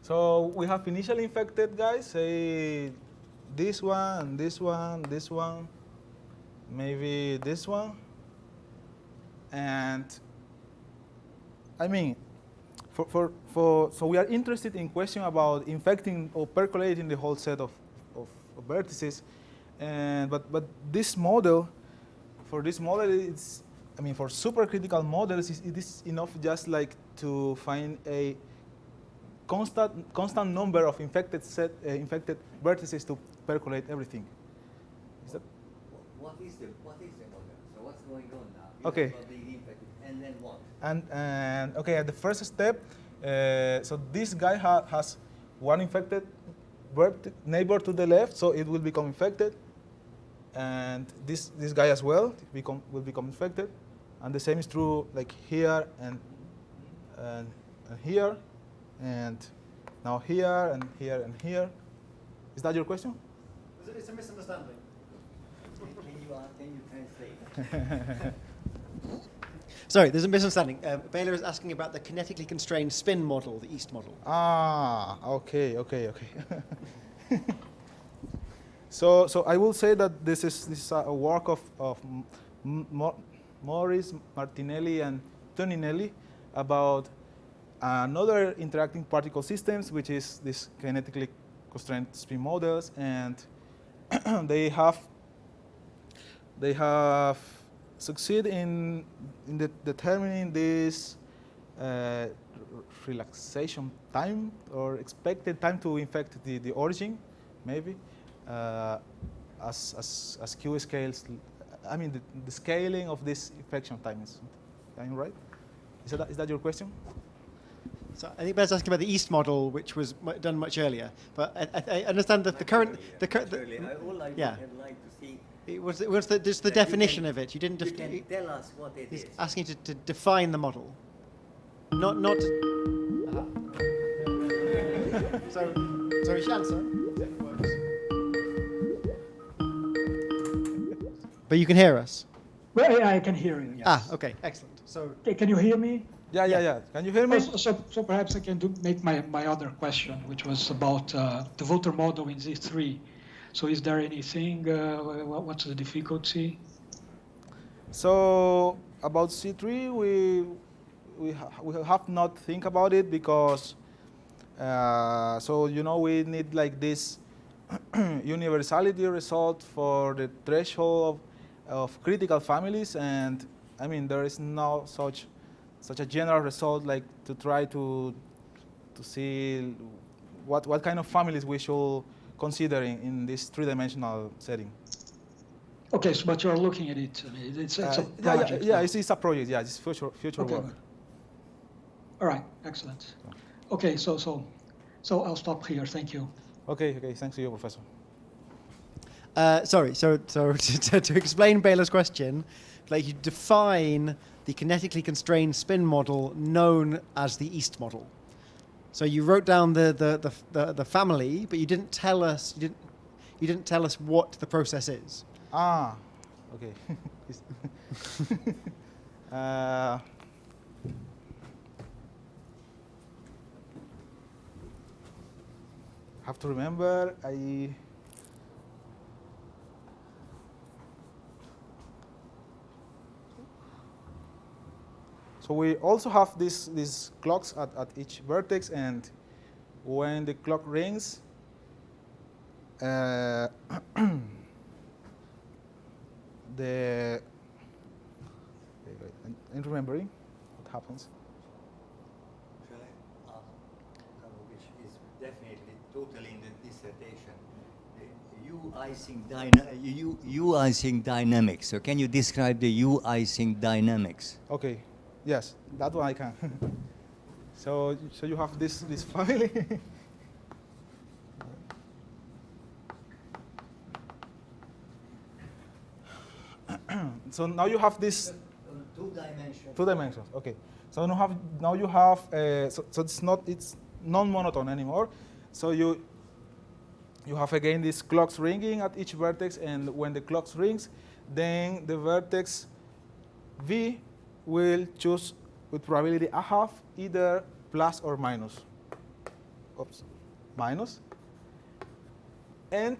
So we have initially infected guys, say this one, this one, this one, maybe this one. And I mean, so we are interested in question about infecting or percolating the whole set of vertices. And but this model, for this model, it's, I mean, for supercritical models, it is enough just like to find a constant number of infected vertices to percolate everything. Is that? What is the model? So what's going on now? You Okay. have about being infected, and then what? And okay, at the first step, so this guy has one infected neighbor to the left, so it will become infected, and this guy as well will become infected, and the same is true like here and here. And now here and here and here. Is that your question? It's a misunderstanding. Can you translate? Sorry, there's a misunderstanding. Baylor is asking about the kinetically constrained spin model, the yeast model. Ah, okay. So I will say that this is a work of Morris, Martinelli, and Toninelli about another interacting particle systems, which is this kinetically constrained spin models, and they have succeeded in determining this relaxation time or expected time to infect the origin, maybe as Q scales. I mean, the scaling of this infection time is. Am I right? Is that your question? So I think Ben's asking about the yeast model, which was done much earlier. But I understand that the current. All I Yeah. would like to see. It was just the That you definition can- of it. You didn't. You can tell us what it He's is. asking you to define the model. Not. So you should answer. But you can hear us. Well, I can hear you, yes. Okay, excellent. So Okay, can you hear me? Yeah. Can you hear me? So perhaps I can make my other question, which was about the voter model in Z3. So is there anything, what's the difficulty? So about C3, we have not think about it because so we need like this universality result for the threshold of critical families, and I mean there is no such a general result like to try to see what kind of families we should consider in this three-dimensional setting. Okay, so but you're looking at it. It's a project. Yeah, it's a project. Yeah, it's future Okay. work. All right, excellent. Okay, so I'll stop here. Thank you. Okay, thanks to you, Professor. Sorry, so to explain Baylor's question, like you define the kinetically constrained spin model known as the East model. So you wrote down the family, but you didn't tell us what the process is. Ah, okay. Have to remember So we also have these clocks at each vertex, and when the clock rings, I'm remembering what happens. Which is definitely totally in the dissertation. U-Ising dynamics. So can you describe the U-Ising dynamics? Okay, yes, that one I can. So you have this family. So now you have this. 2 dimensions. 2 dimensions. Okay. So now you have so it's non-monotone anymore. So you have again these clocks ringing at each vertex, and when the clocks rings, then the vertex V will choose with probability a half either plus or minus. Oops, minus. And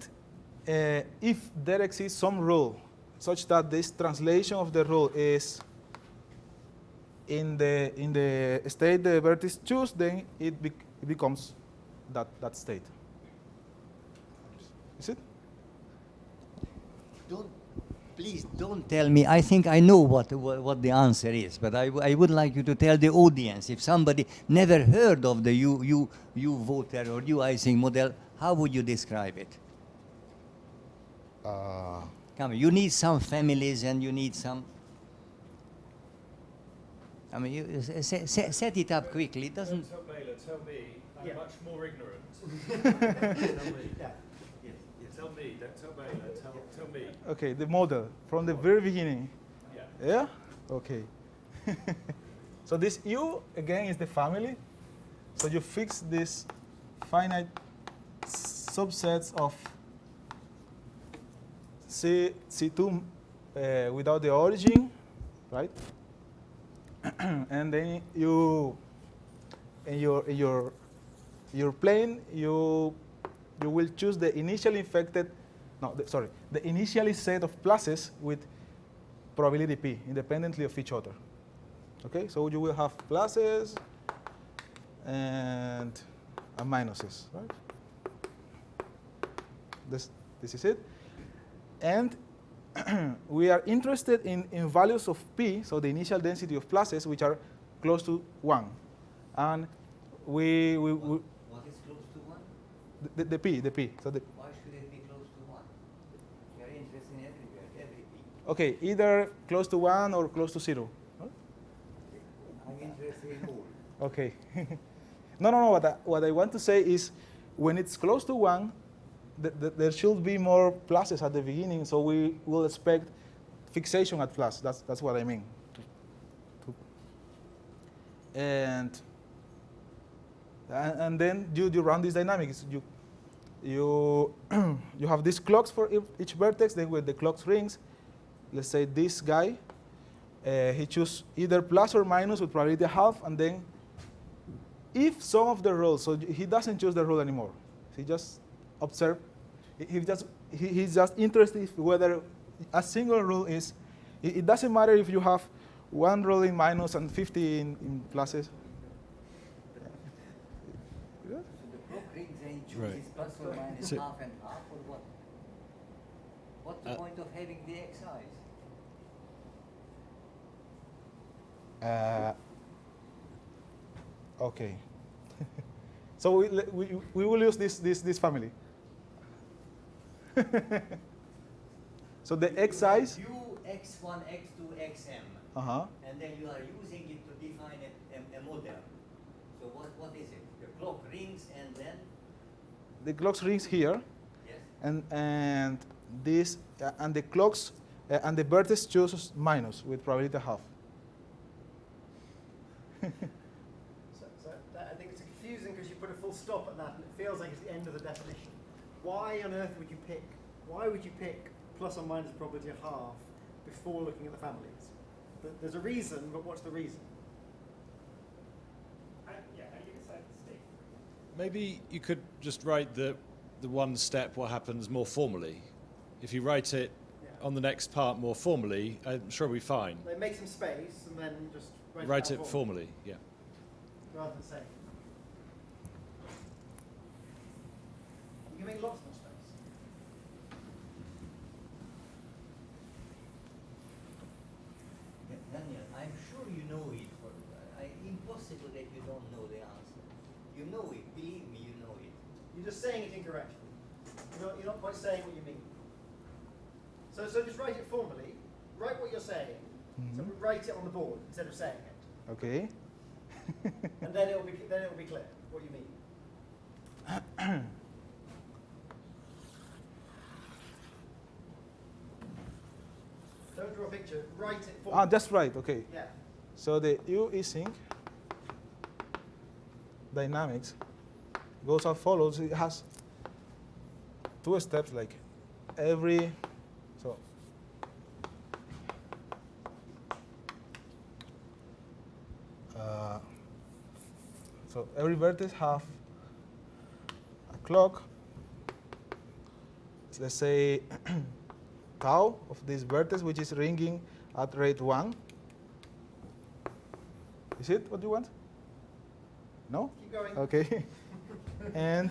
if there exists some rule such that this translation of the rule is in the state the vertex choose, then it becomes that state. Is it? Please don't tell me. I think I know what the answer is, but I would like you to tell the audience. If somebody never heard of the U voter or U-Ising model, how would you describe it? Come on, you need some families and you need some. I mean, you set it up quickly. It doesn't. Tell Baylor, tell me, I'm much more ignorant. Tell me, don't tell Baylor, tell me. Okay, the model from the very beginning. Yeah. Yeah? Okay. So this U, again, is the family. So you fix these finite subsets of C2 without the origin, right? And then you, in your plane, you will choose the initially infected, the initially set of pluses with probability P, independently of each other. Okay, so you will have pluses and minuses, right? This is it. And we are interested in values of P, so the initial density of pluses, which are close to 1. And What is close to 1? the P. So Why should it be close to 1? We are interested in every P. Okay, either close to 1 or close to 0. Huh? I'm interested in all. Okay. No. What I want to say is, when it's close to 1, there should be more pluses at the beginning, so we will expect fixation at plus. That's what I mean. And then you run these dynamics. You have these clocks for each vertex. Then when the clocks rings, let's say this guy, he chooses either plus or minus with probability half, and then if some of the rules, so he doesn't choose the rule anymore. He just observe. He's just interested whether a single rule is. It doesn't matter if you have one rule in minus and 50 in pluses. So the clock rings and chooses Right. plus or minus So- half and half, or what? What's the point of having the XIs? Okay. So we will use this family. So the Xi's. U, X1, X2, Xm. Uh-huh. And then you are using it to define a model. So what is it? The clock rings and then? The clock rings here, Yes. and this and the clocks and the vertex chooses minus with probability half. So I think it's confusing because you put a full stop at that and it feels like it's the end of the definition. Why on earth would you pick? Why would you pick plus or minus probability of half before looking at the families? There's a reason, but what's the reason? How do you decide the state? Maybe you could just write the one step what happens more formally. If you write it on the next part more formally, I'm sure we'll be fine. Like make some space and then just Write out it formally, yeah. rather than saying. You can make lots more space. Daniel, I'm sure you know it. Impossible that you don't know the answer. You know it. Believe me, you know it. You're just saying it incorrectly. You're not quite saying what you mean. So just write it formally. Write what you're saying. So write it on the board instead of saying it, Okay. and then it will be clear what you mean. Don't draw a picture. Write it formally. That's right. Okay. Yeah. So the Ising dynamics goes as follows. It has two steps, like every so every vertex have a clock. Let's say tau of this vertex, which is ringing at rate 1. Is it what you want? No? Keep going. Okay. And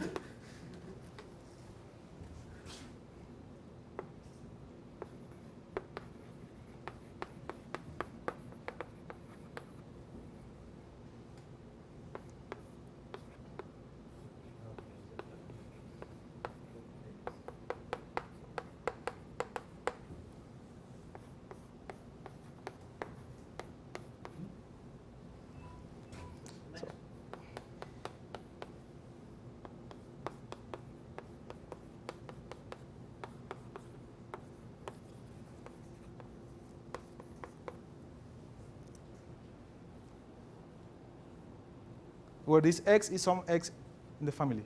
where this x is some x in the family.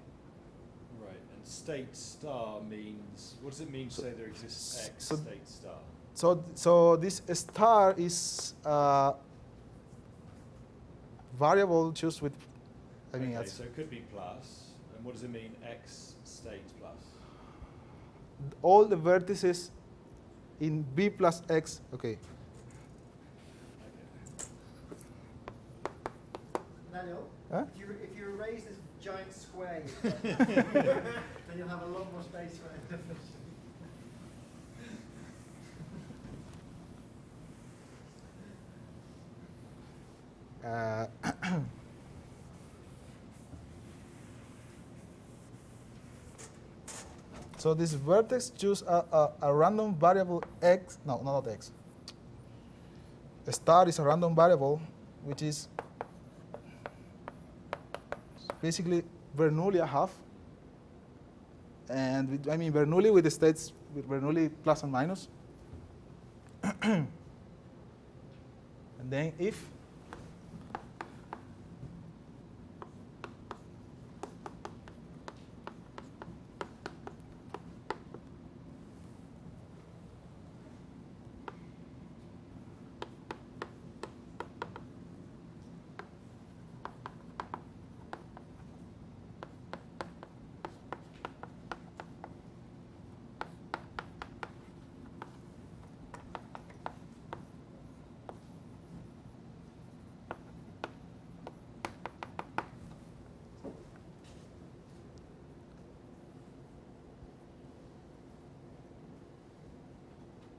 Right, and state star means, what does it mean to say there exists X so- state star? So this star is variable choose with, Okay, that's so it could be plus, and what does it mean X state plus? all the vertices in B plus X. Okay. Daniel, Huh? if you erase this giant square, then you'll have a lot more space for it. So this vertex choose a random variable x. No, not x. A star is a random variable, which is basically Bernoulli a half. And I mean Bernoulli with the states with Bernoulli plus and minus. And then if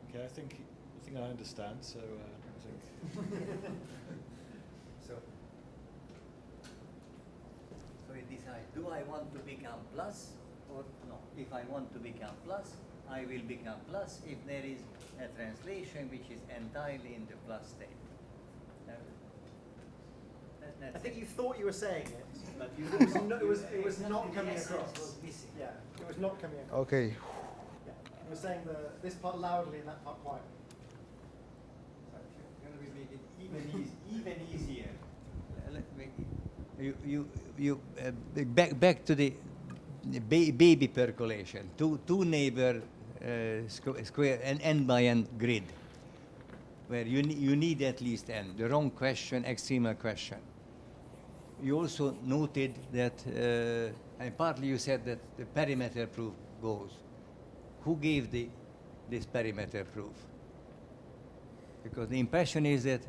Okay, I think I understand. So I think So you decide, do I want to become plus or no? If I want to become plus, I will become plus if there is a translation which is entirely in the plus state. I think you thought you were saying it, but it was not coming across. Yeah, it was not coming across. Okay. Yeah. You were saying this part loudly and that part quietly. Can we make it even easier? Back to the baby percolation. Two neighbor square and n by n grid, where you need at least n. The wrong question, extremal question. You also noted that, and partly you said that the perimeter proof goes. Who gave this perimeter proof? Because the impression is that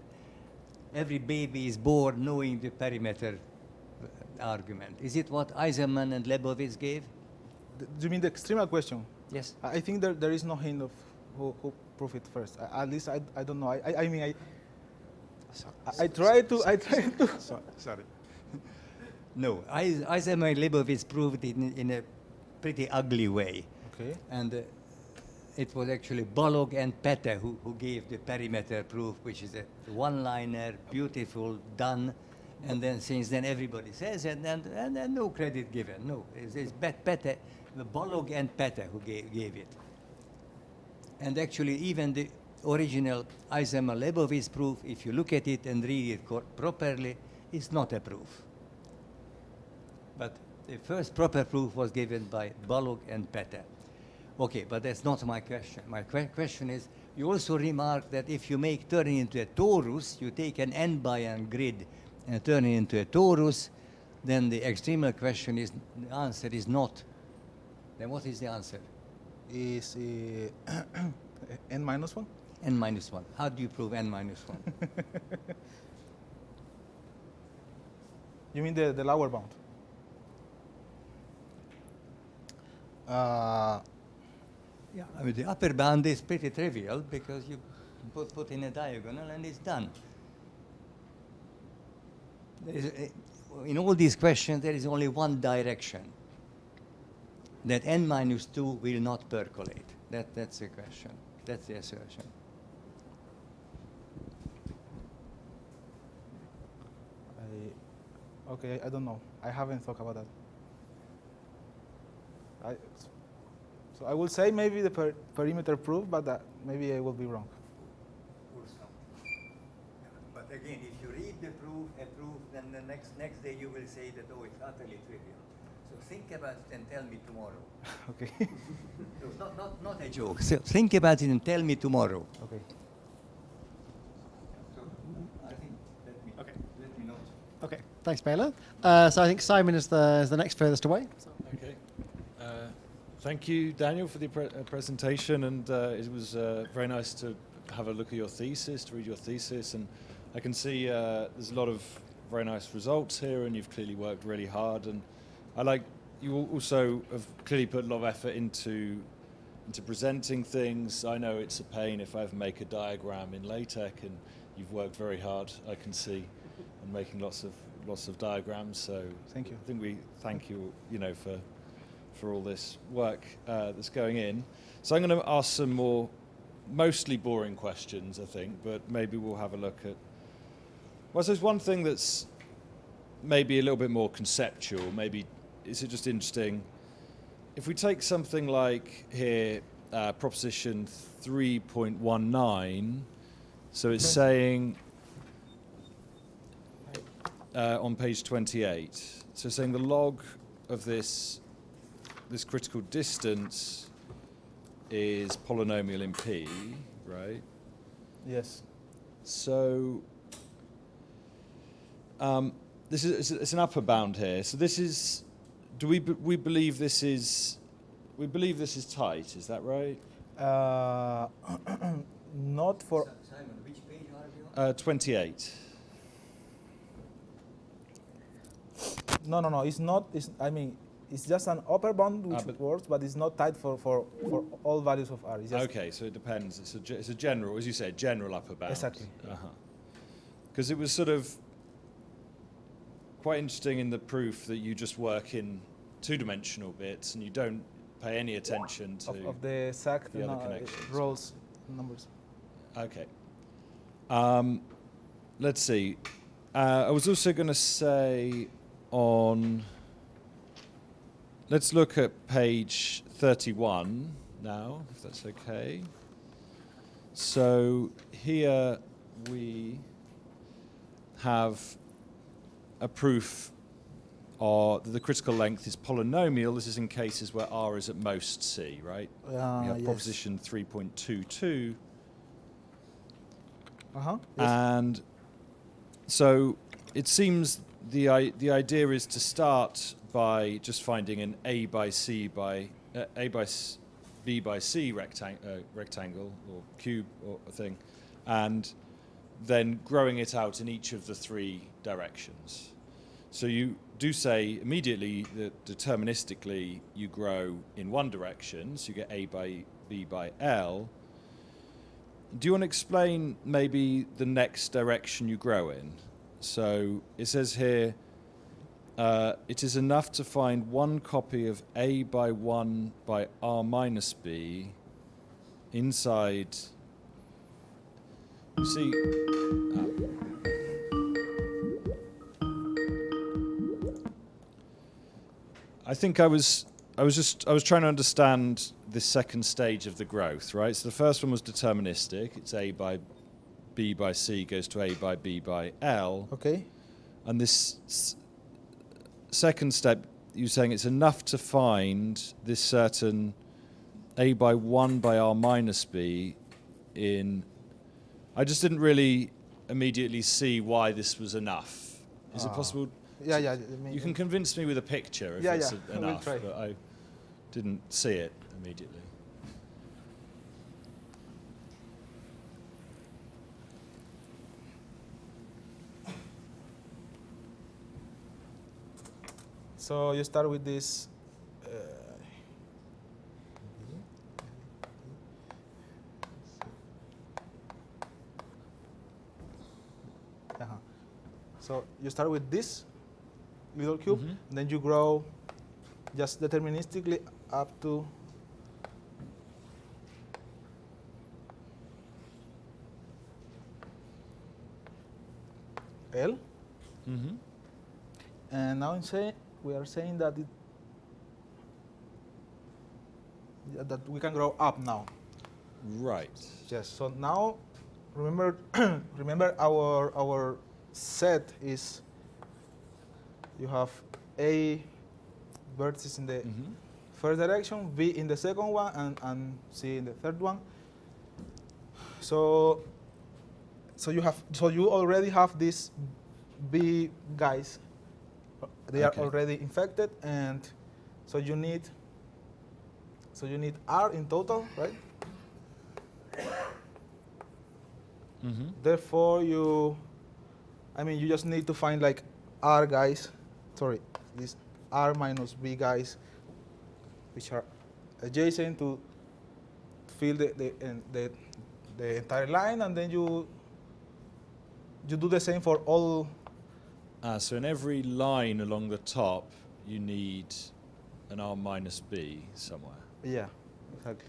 every baby is born knowing the perimeter argument. Is it what Eisenman and Lebowitz gave? Do you mean the extremal question? Yes. I think there is no hint of who proved it first. At least I don't know. I try to. Sorry. No, Eisenman and Lebowitz proved it in a pretty ugly way. Okay. And it was actually Bolog and Pette who gave the perimeter proof, which is a one-liner, beautiful, done. And then since then everybody says it, and no credit given. No, it's Pette, Bolog and Pette who gave it. And actually even the original Eisenman-Lebowitz proof, if you look at it and read it properly, is not a proof. But the first proper proof was given by Bolog and Pette. Okay, but that's not my question. My question is, you also remark that if you turn it into a torus, you take an n by n grid and turn it into a torus, then the extremal question is, the answer is not. Then what is the answer? Is n minus 1? N minus 1. How do you prove n minus 1? You mean the lower bound? Yeah, I mean, the upper bound is pretty trivial because you put in a diagonal and it's done. In all these questions, there is only one direction, that n minus 2 will not percolate. That's the question. That's the assertion. Okay, I don't know. I haven't thought about that. So I will say maybe the perimeter proof, but maybe I will be wrong. But again, if you read the proof, then the next day you will say that, oh, it's utterly trivial. So think about it and tell me tomorrow. Okay. So not a joke. So think about it and tell me tomorrow. Okay. So I think let me know. Okay, thanks, Bela. So I think Simon is the next furthest away. So. Okay. Thank you, Daniel, for the presentation, and it was very nice to have a look at your thesis, to read your thesis, and I can see there's a lot of very nice results here, and you've clearly worked really hard, and I like you also have clearly put a lot of effort into presenting things. I know it's a pain if I ever make a diagram in LaTeX, and you've worked very hard, I can see, on making lots of diagrams. So thank you. I think we thank you, for all this work that's going in. So I'm going to ask some more mostly boring questions, I think, but maybe we'll have a look at. Well, so there's one thing that's maybe a little bit more conceptual. Maybe is it just interesting if we take something like here, proposition 3.19. So it's saying on page 28. So saying the log of this critical distance is polynomial in P, right? Yes. So this is it's an upper bound here. So this is. Do we believe this is? We believe this is tight. Is that right? Not for. Simon, which page are you on? 28. No. It's not. It's just an upper bound which works, but it's not tight for all values of R. It's just Okay, so it depends. It's a general, as you say, general upper bound. Exactly. Because it was sort of quite interesting in the proof that you just work in two-dimensional bits and you don't pay any attention to of the exact the other connections. rows numbers. Okay. Let's see. I was also going to say let's look at page 31 now, if that's okay. So here we have a proof that the critical length is polynomial. This is in cases where R is at most C, right? We have Yes. proposition 3.22. Yes. And so it seems the idea is to start by just finding an B by C rectangle or cube or thing, and then growing it out in each of the three directions. So you do say immediately that deterministically you grow in one direction, so you get A by B by L. Do you want to explain maybe the next direction you grow in? So it says here, it is enough to find one copy of A by 1 by R minus B inside. You see, I think I was trying to understand this second stage of the growth, right? So the first one was deterministic. It's A by B by C goes to A by B by L. Okay. And this second step, you're saying it's enough to find this certain A by 1 by R minus B in... I just didn't really immediately see why this was enough. Is it possible? Yeah. You can convince me with a picture if Yeah, it's I will enough, try. but I didn't see it immediately. So you start with this. So you start with this little cube, Mhm. and then you grow just deterministically up to L. Mm-hmm. And now we are saying that that we can grow up now. Right. Yes. So now, remember, remember our set is you have A vertices in the Mm-hmm. first direction, B in the second one, and C in the third one. So you already have these B guys. They Okay. are already infected, and so you need R in total, right? Mm-hmm. Therefore, you just need to find like R guys, these R minus B guys, which are adjacent to fill the entire line, and then you do the same for all. So in every line along the top, you need an R minus B somewhere. Yeah, exactly.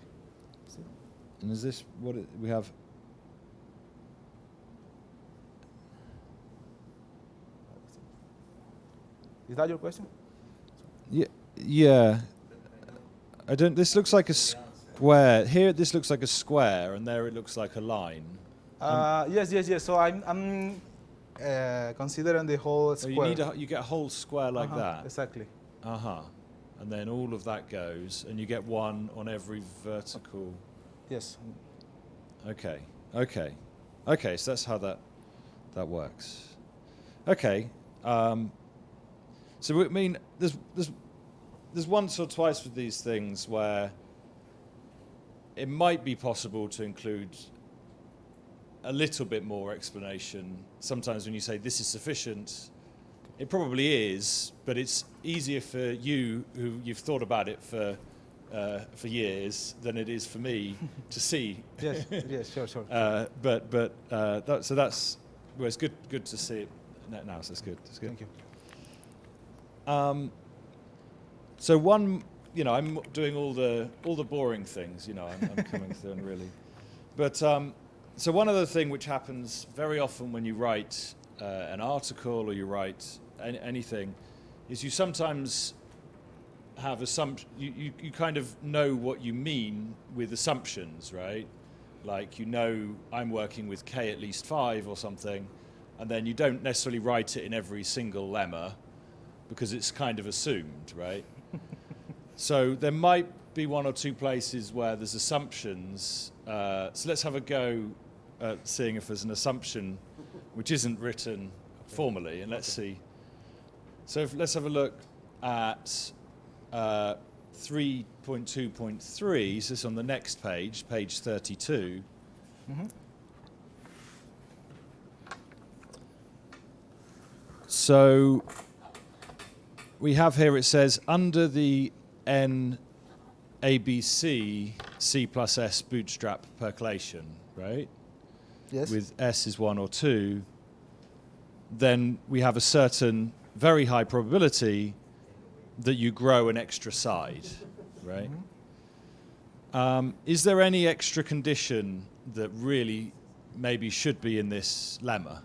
And is this what we have? Is that your question? Yeah. I don't. This looks like a square. Here, this looks like a square, and there it looks like a line. Yes. So I'm considering the whole So square. you get a whole square like that. Exactly. And then all of that goes, and you get one on every vertical. Yes. Okay. So that's how that works. Okay. So I mean, there's once or twice with these things where it might be possible to include a little bit more explanation. Sometimes when you say this is sufficient, it probably is, but it's easier for you, who you've thought about it for years, than it is for me to see. Yes. Yes. Sure. So that's well, it's good to see it now. So it's good. Thank you. So one, I'm doing all the boring things. I'm coming through and really, but so one other thing which happens very often when you write an article or you write anything, is you sometimes have you kind of know what you mean with assumptions, right? Like, you know, I'm working with k at least 5 or something, and then you don't necessarily write it in every single lemma because it's kind of assumed, right? So there might be one or two places where there's assumptions. So let's have a go at seeing if there's an assumption which isn't written formally, and let's see. So let's have a look at 3.2.3, so it's on the next page, page 32. Mhm. So we have here, it says, under the NABC C+S bootstrap percolation, right? Yes. With S is 1 or 2, then we have a certain very high probability that you grow an extra side, right? Is there any extra condition that really maybe should be in this lemma?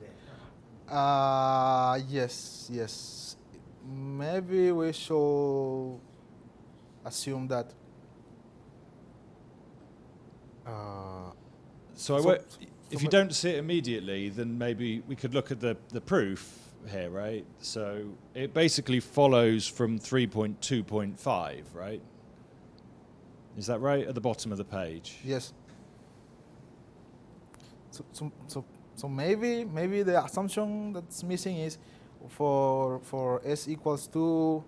Yes. Maybe we should assume that. If you don't see it immediately, then maybe we could look at the proof here, right? So it basically follows from 3.2.5, right? Is that right at the bottom of the page? Yes. So maybe the assumption that's missing is for s equals 2,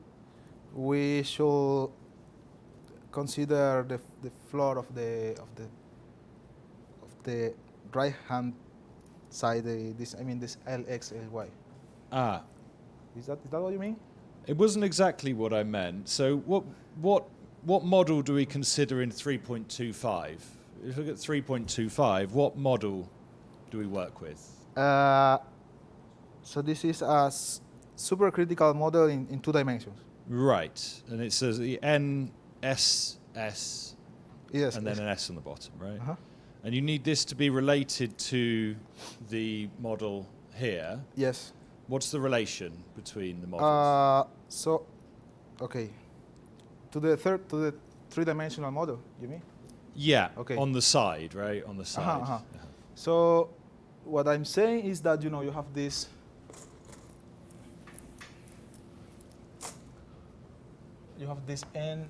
we should consider the floor of the right hand side. This Lx Ly. Ah, Is that what you mean? it wasn't exactly what I meant. So what model do we consider in 3.25? If we look at 3.25, what model do we work with? So this is a supercritical model in 2 dimensions. Right, and it says the NSS Yes. and then an S on the bottom, right? Uh-huh. And you need this to be related to the model here. Yes. What's the relation between the models? Okay. To the 3-dimensional model, you mean? Yeah, okay. on the side, right? On the side. Uh-huh. So what I'm saying is that, you have this N,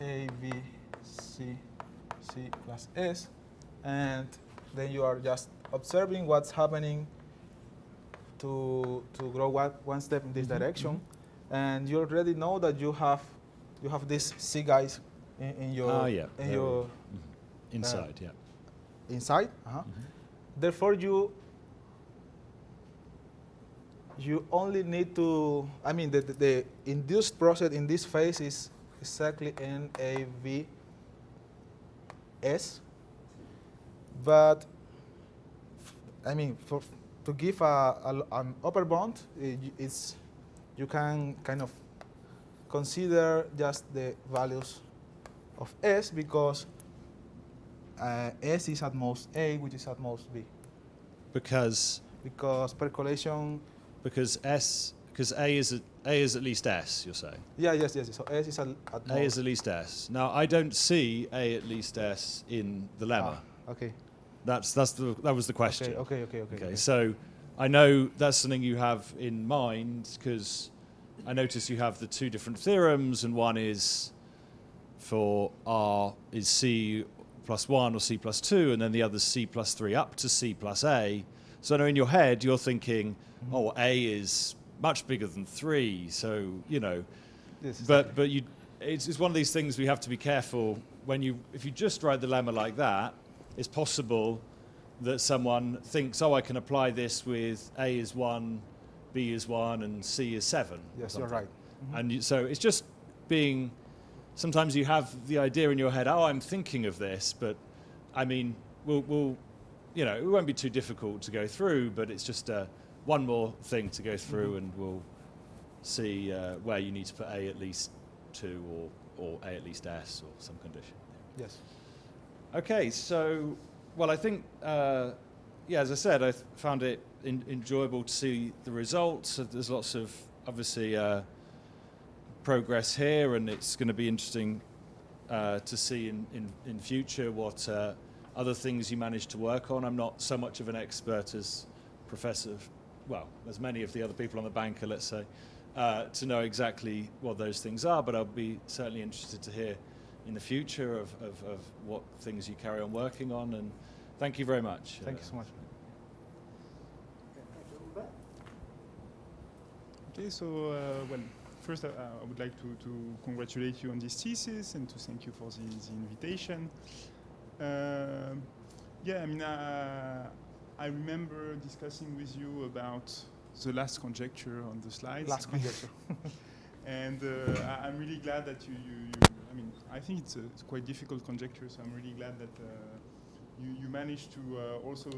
A, B, C plus S, and then you are just observing what's happening to grow one step in this direction, and you already know that you have these C guys in your inside, inside. Therefore, you only need to. I mean, the induced process in this phase is exactly NAVS, but I mean, to give an upper bound, you can kind of consider just the values of S, because S is at most A, which is at most B. Because Percolation. Because A is at least S, you're saying. Yeah, yes. So S is at most. A is at least S. Now I don't see A at least S in the lemma. Okay. That was the question. Okay. So I know that's something you have in mind, because I notice you have the 2 different theorems, and one is for R is C plus 1 or C plus 2, and then the other is C plus 3 up to C plus A. So I know in your head you're thinking, oh, A is much bigger than 3, so, but it's one of these things we have to be careful if you just write the lemma like that. It's possible that someone thinks, oh, I can apply this with A is 1, B is 1, and C is 7. Yes, you're right. And so it's just being. Sometimes you have the idea in your head, oh, I'm thinking of this, but I mean, we'll it won't be too difficult to go through, but it's just one more thing to go through, and we'll see where you need to put A at least 2 or A at least S or some condition. Yes. Okay, so, well, I think, as I said, I found it enjoyable to see the results. There's lots of, obviously, progress here, and it's going to be interesting to see in future what other things you manage to work on. I'm not so much of an expert as Professor, well, as many of the other people on the banker, let's say, to know exactly what those things are, but I'll be certainly interested to hear in the future of what things you carry on working on, and thank you very much. Thank you so much. Okay, so well, first I would like to congratulate you on this thesis and to thank you for the invitation. Yeah, I mean, I remember discussing with you about the last conjecture on the slides. Last conjecture. And I'm really glad that you I mean, I think it's a quite difficult conjecture, so I'm really glad that you managed to also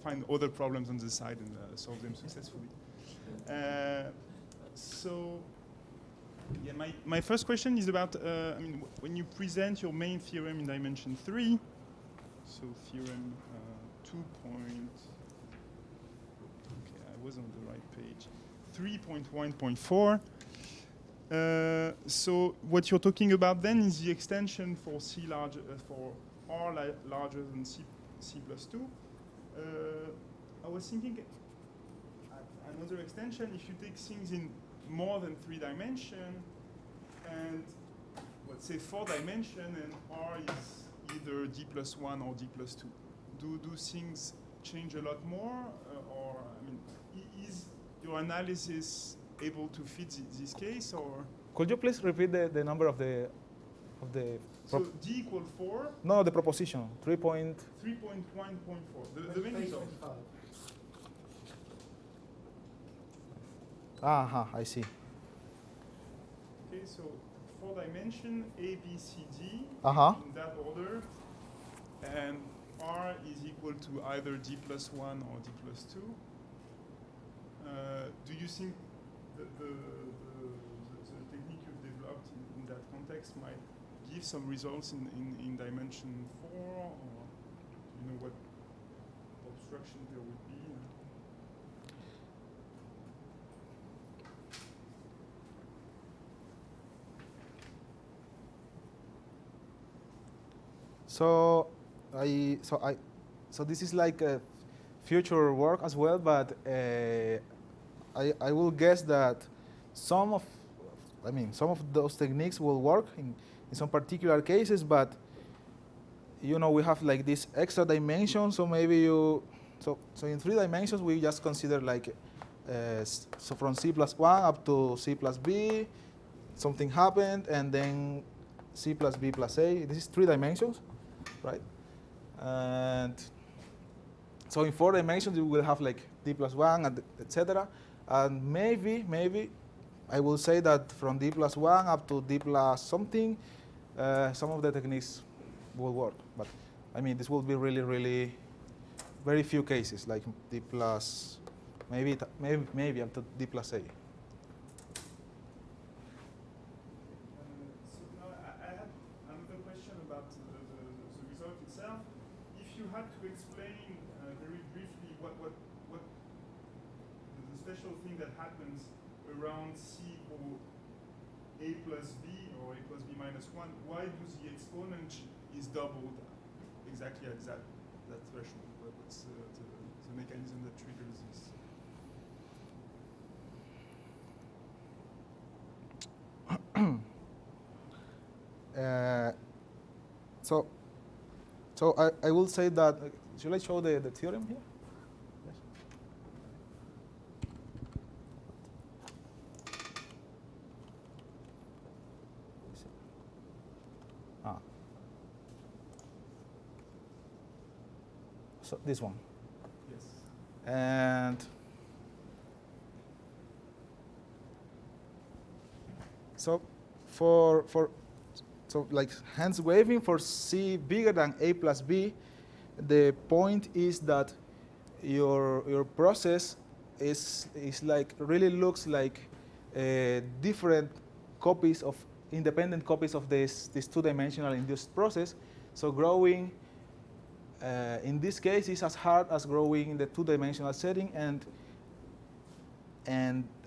find other problems on the side and solve them successfully. So, yeah, my first question is about, I mean, when you present your main theorem in dimension 3, so theorem 2 point, okay, I was on the right page, 3.1.4. So what you're talking about then is the extension for C larger, for R larger than C plus 2. I was thinking another extension, if you take things in more than 3 dimensions, and let's say 4 dimensions, and R is either D plus 1 or D plus 2. Do things change a lot more, or I mean, is your analysis able to fit this case, or? Could you please repeat the number of the So D equal 4. No, the proposition 3.1.4. 3.1.4. The main result. I see. Okay, so 4 dimension A, B, C, D Uh-huh. in that order, and R is equal to either D plus 1 or D plus 2. Do you think that the technique you've developed in that context might give some results in dimension 4, or do you know what obstruction there would be? So this is like a future work as well, but I will guess that some of those techniques will work in some particular cases, but you know, we have like this extra dimension, so maybe so in 3 dimensions we just consider like so from C plus 1 up to C plus B, something happened, and then C plus B plus A. This is 3 dimensions, right? And so in 4 dimensions you will have like D plus 1 and etc. And maybe I will say that from D plus 1 up to D plus something, some of the techniques will work. But I mean, this will be really very few cases, like D plus, maybe up to D plus A. So now I have another question about the result itself. If you had to explain very briefly what the special thing that happens around C equal A plus B or A plus B minus 1, why does the exponent is doubled exactly at that threshold? What's the mechanism that triggers this? So I will say that, should I show the theorem here? Yes. So this one. Yes. And so so like hands waving for C bigger than A plus B, the point is that your process is like really looks like different copies of independent copies of this 2-dimensional induced process. So growing in this case, it's as hard as growing in the two-dimensional setting, and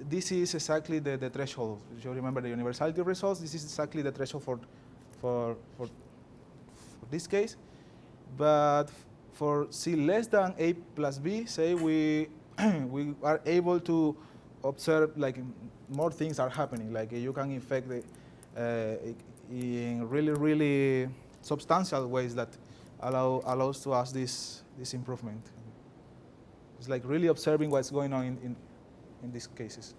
this is exactly the threshold. If you remember the universality results, this is exactly the threshold for this case. But for C less than A plus B, say we are able to observe like more things are happening. Like you can infect in really substantial ways that allows to us this improvement. It's like really observing what's going on in these cases.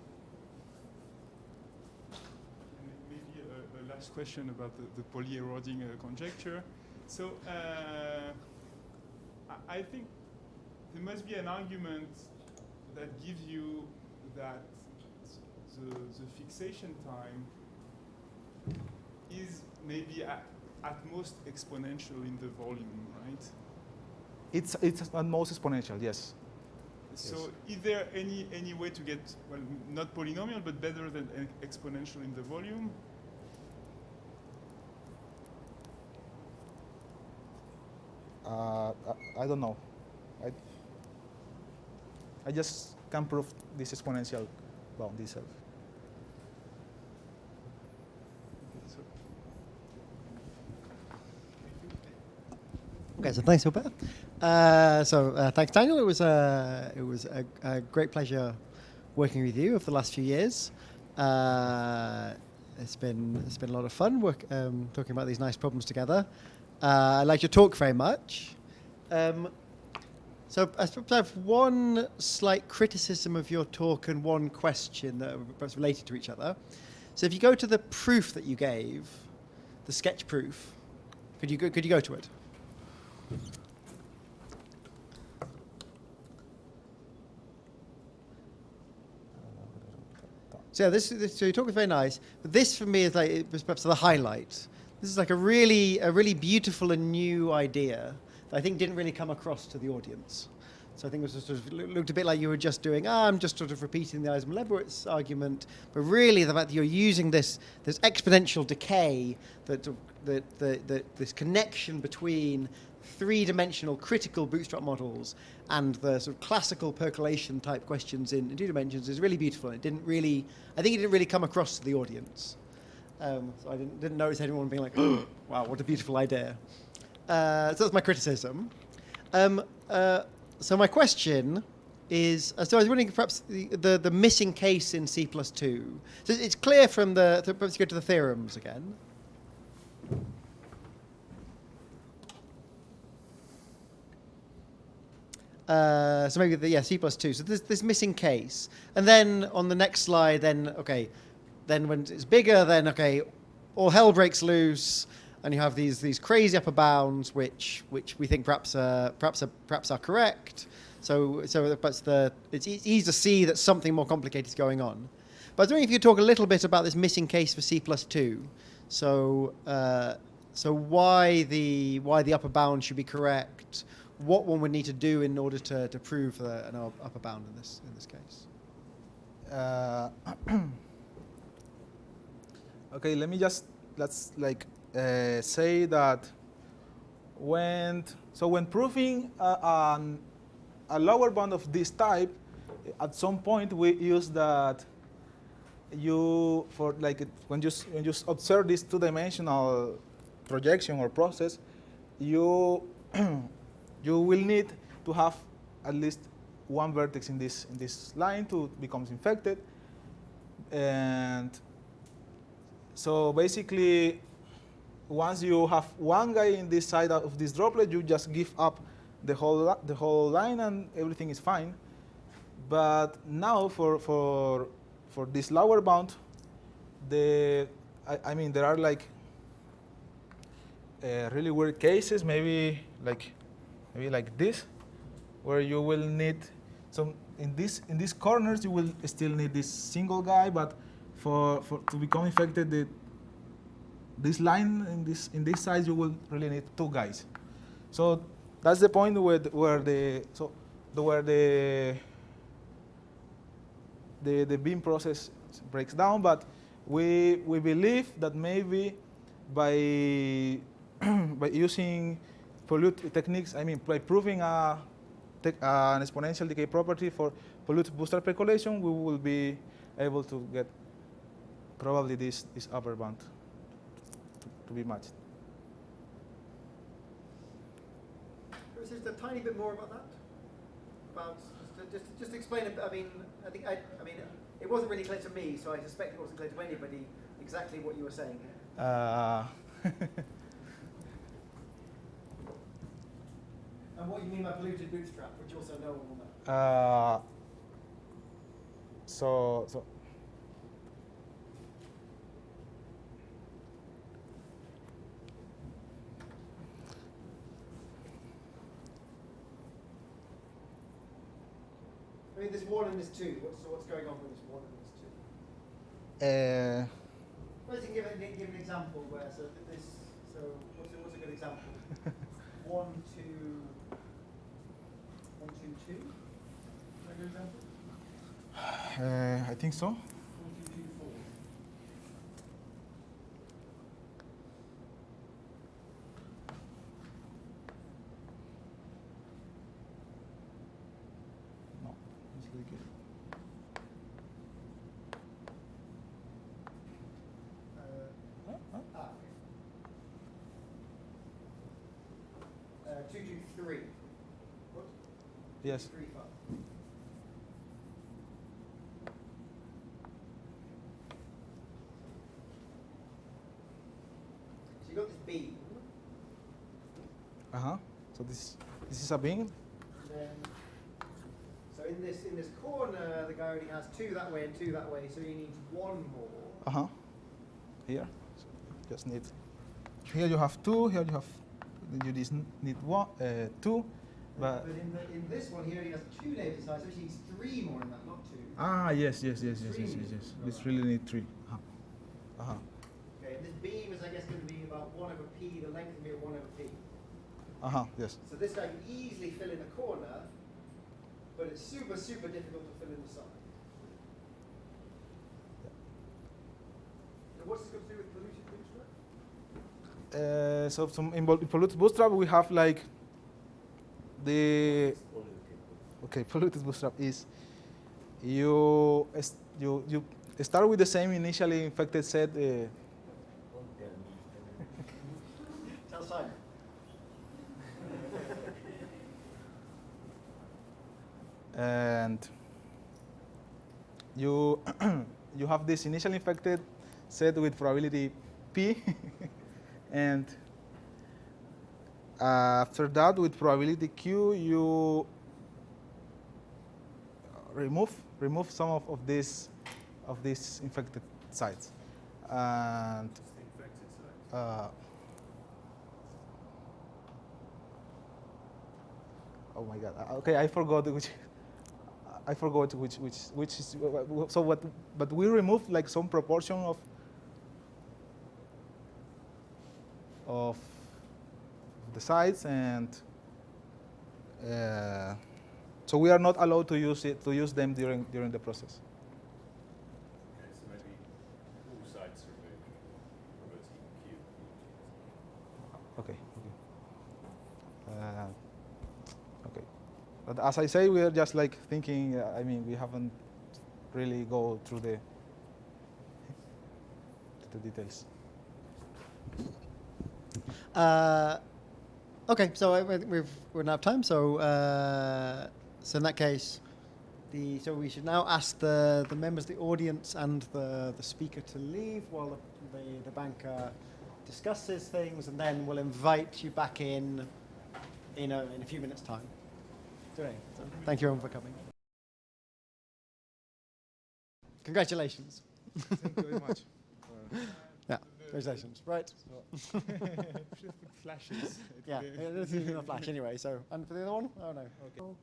Maybe a last question about the poly-eroding conjecture. So I think there must be an argument that gives you that the fixation time is maybe at most exponential in the volume, right? It's at most exponential, yes. So Yes. is there any way to get, well, not polynomial, but better than exponential in the volume? I don't know. I just can't prove this exponential bound itself. Okay, so thanks, Albert. Thanks, Daniel. It was a great pleasure working with you over the last few years. It's been a lot of fun talking about these nice problems together. I liked your talk very much. So I suppose I have one slight criticism of your talk and one question that are perhaps related to each other. So if you go to the proof that you gave, the sketch proof, could you go to it? So yeah, so your talk was very nice, but this for me is like, it was perhaps the highlight. This is like a really beautiful and new idea that I think didn't really come across to the audience. So I think it was sort of looked a bit like you were just doing, I'm just sort of repeating the Ising-Lebowitz argument, but really the fact that you're using this exponential decay, that this connection between three-dimensional critical bootstrap models and the sort of classical percolation type questions in 2 dimensions is really beautiful. I think it didn't really come across to the audience. So I didn't notice anyone being like, oh, wow, what a beautiful idea. So that's my criticism. So my question is, so I was wondering perhaps the missing case in C++. So it's clear from perhaps go to the theorems again. So maybe C++. So this missing case, and then on the next slide, then when it's bigger, then all hell breaks loose, and you have these crazy upper bounds, which we think perhaps are correct. So it's easy to see that something more complicated is going on. But I was wondering if you could talk a little bit about this missing case for C++. So why the upper bound should be correct? What one would need to do in order to prove an upper bound in this case? Okay, let's say that when proving a lower bound of this type, at some point we use that when you observe this two-dimensional projection or process, you will need to have at least one vertex in this line to become infected. And so basically, once you have one guy in this side of this droplet, you just give up the whole line and everything is fine. But now for this lower bound, there are like really weird cases, maybe like this, where you will need in these corners you will still need this single guy, but to become infected, this line in this size you will really need two guys. So that's the point where the beam process breaks down. But we believe that maybe by using pollute techniques, I mean, by proving an exponential decay property for pollute bootstrap percolation, we will be able to get probably this upper bound to be matched. Just a tiny bit more about that. About just explain it. I mean, I mean, it wasn't really clear to me, so I suspect it wasn't clear to anybody exactly what you were saying here. And what you mean by polluted bootstrap, which also no one will know. So I mean, there's 1 and there's 2. What's going on with this 1 and this 2? Suppose you can give an example where what's a good example? 1, 2, 1, 2, 2. Is that a good example? I think so. 1, 2, 2, 4. No, it's really good. Okay. 2, 2, 3. What? Yes. 3, 5. So you got this beam. So this is a beam. And then, so in this corner, the guy already has 2 that way and 2 that way, so he needs 1 more. Here, so just need. Here you have 2. Here you have. You just need 2. But in this one here, he has 2 negative sides, so he needs 3 more in that, not 2. Yes. This really need 3. Okay, and this beam is, I guess, going to be about 1 over p. The length will be 1 over p. Yes. So this guy can easily fill in a corner, but it's super, super difficult to fill in the side. So what's this got to do with polluted bootstrap? So in polluted bootstrap, we have like the. Okay, polluted bootstrap is you start with the same initially infected set. Tell Simon. And you you have this initial infected set with probability p, and after that with probability q you remove some of these infected sites, and oh my god, okay, I forgot which is so what, but we remove like some proportion of the sites, and so we are not allowed to use them during the process. Okay, so maybe all sites removed, probability Q. Okay. Okay. But as I say, we are just like thinking. I mean, we haven't really go through the details. Okay, so we've run out of time. So so in that case, so we should now ask the members of the audience and the speaker to leave while the banker discusses things, and then we'll invite you back in a few minutes' time. So thank you everyone for coming. Congratulations. Thank you very much. Yeah, congratulations. Right. Flashes. Yeah, this is a flash anyway. So, and for the other one? Oh no. Okay.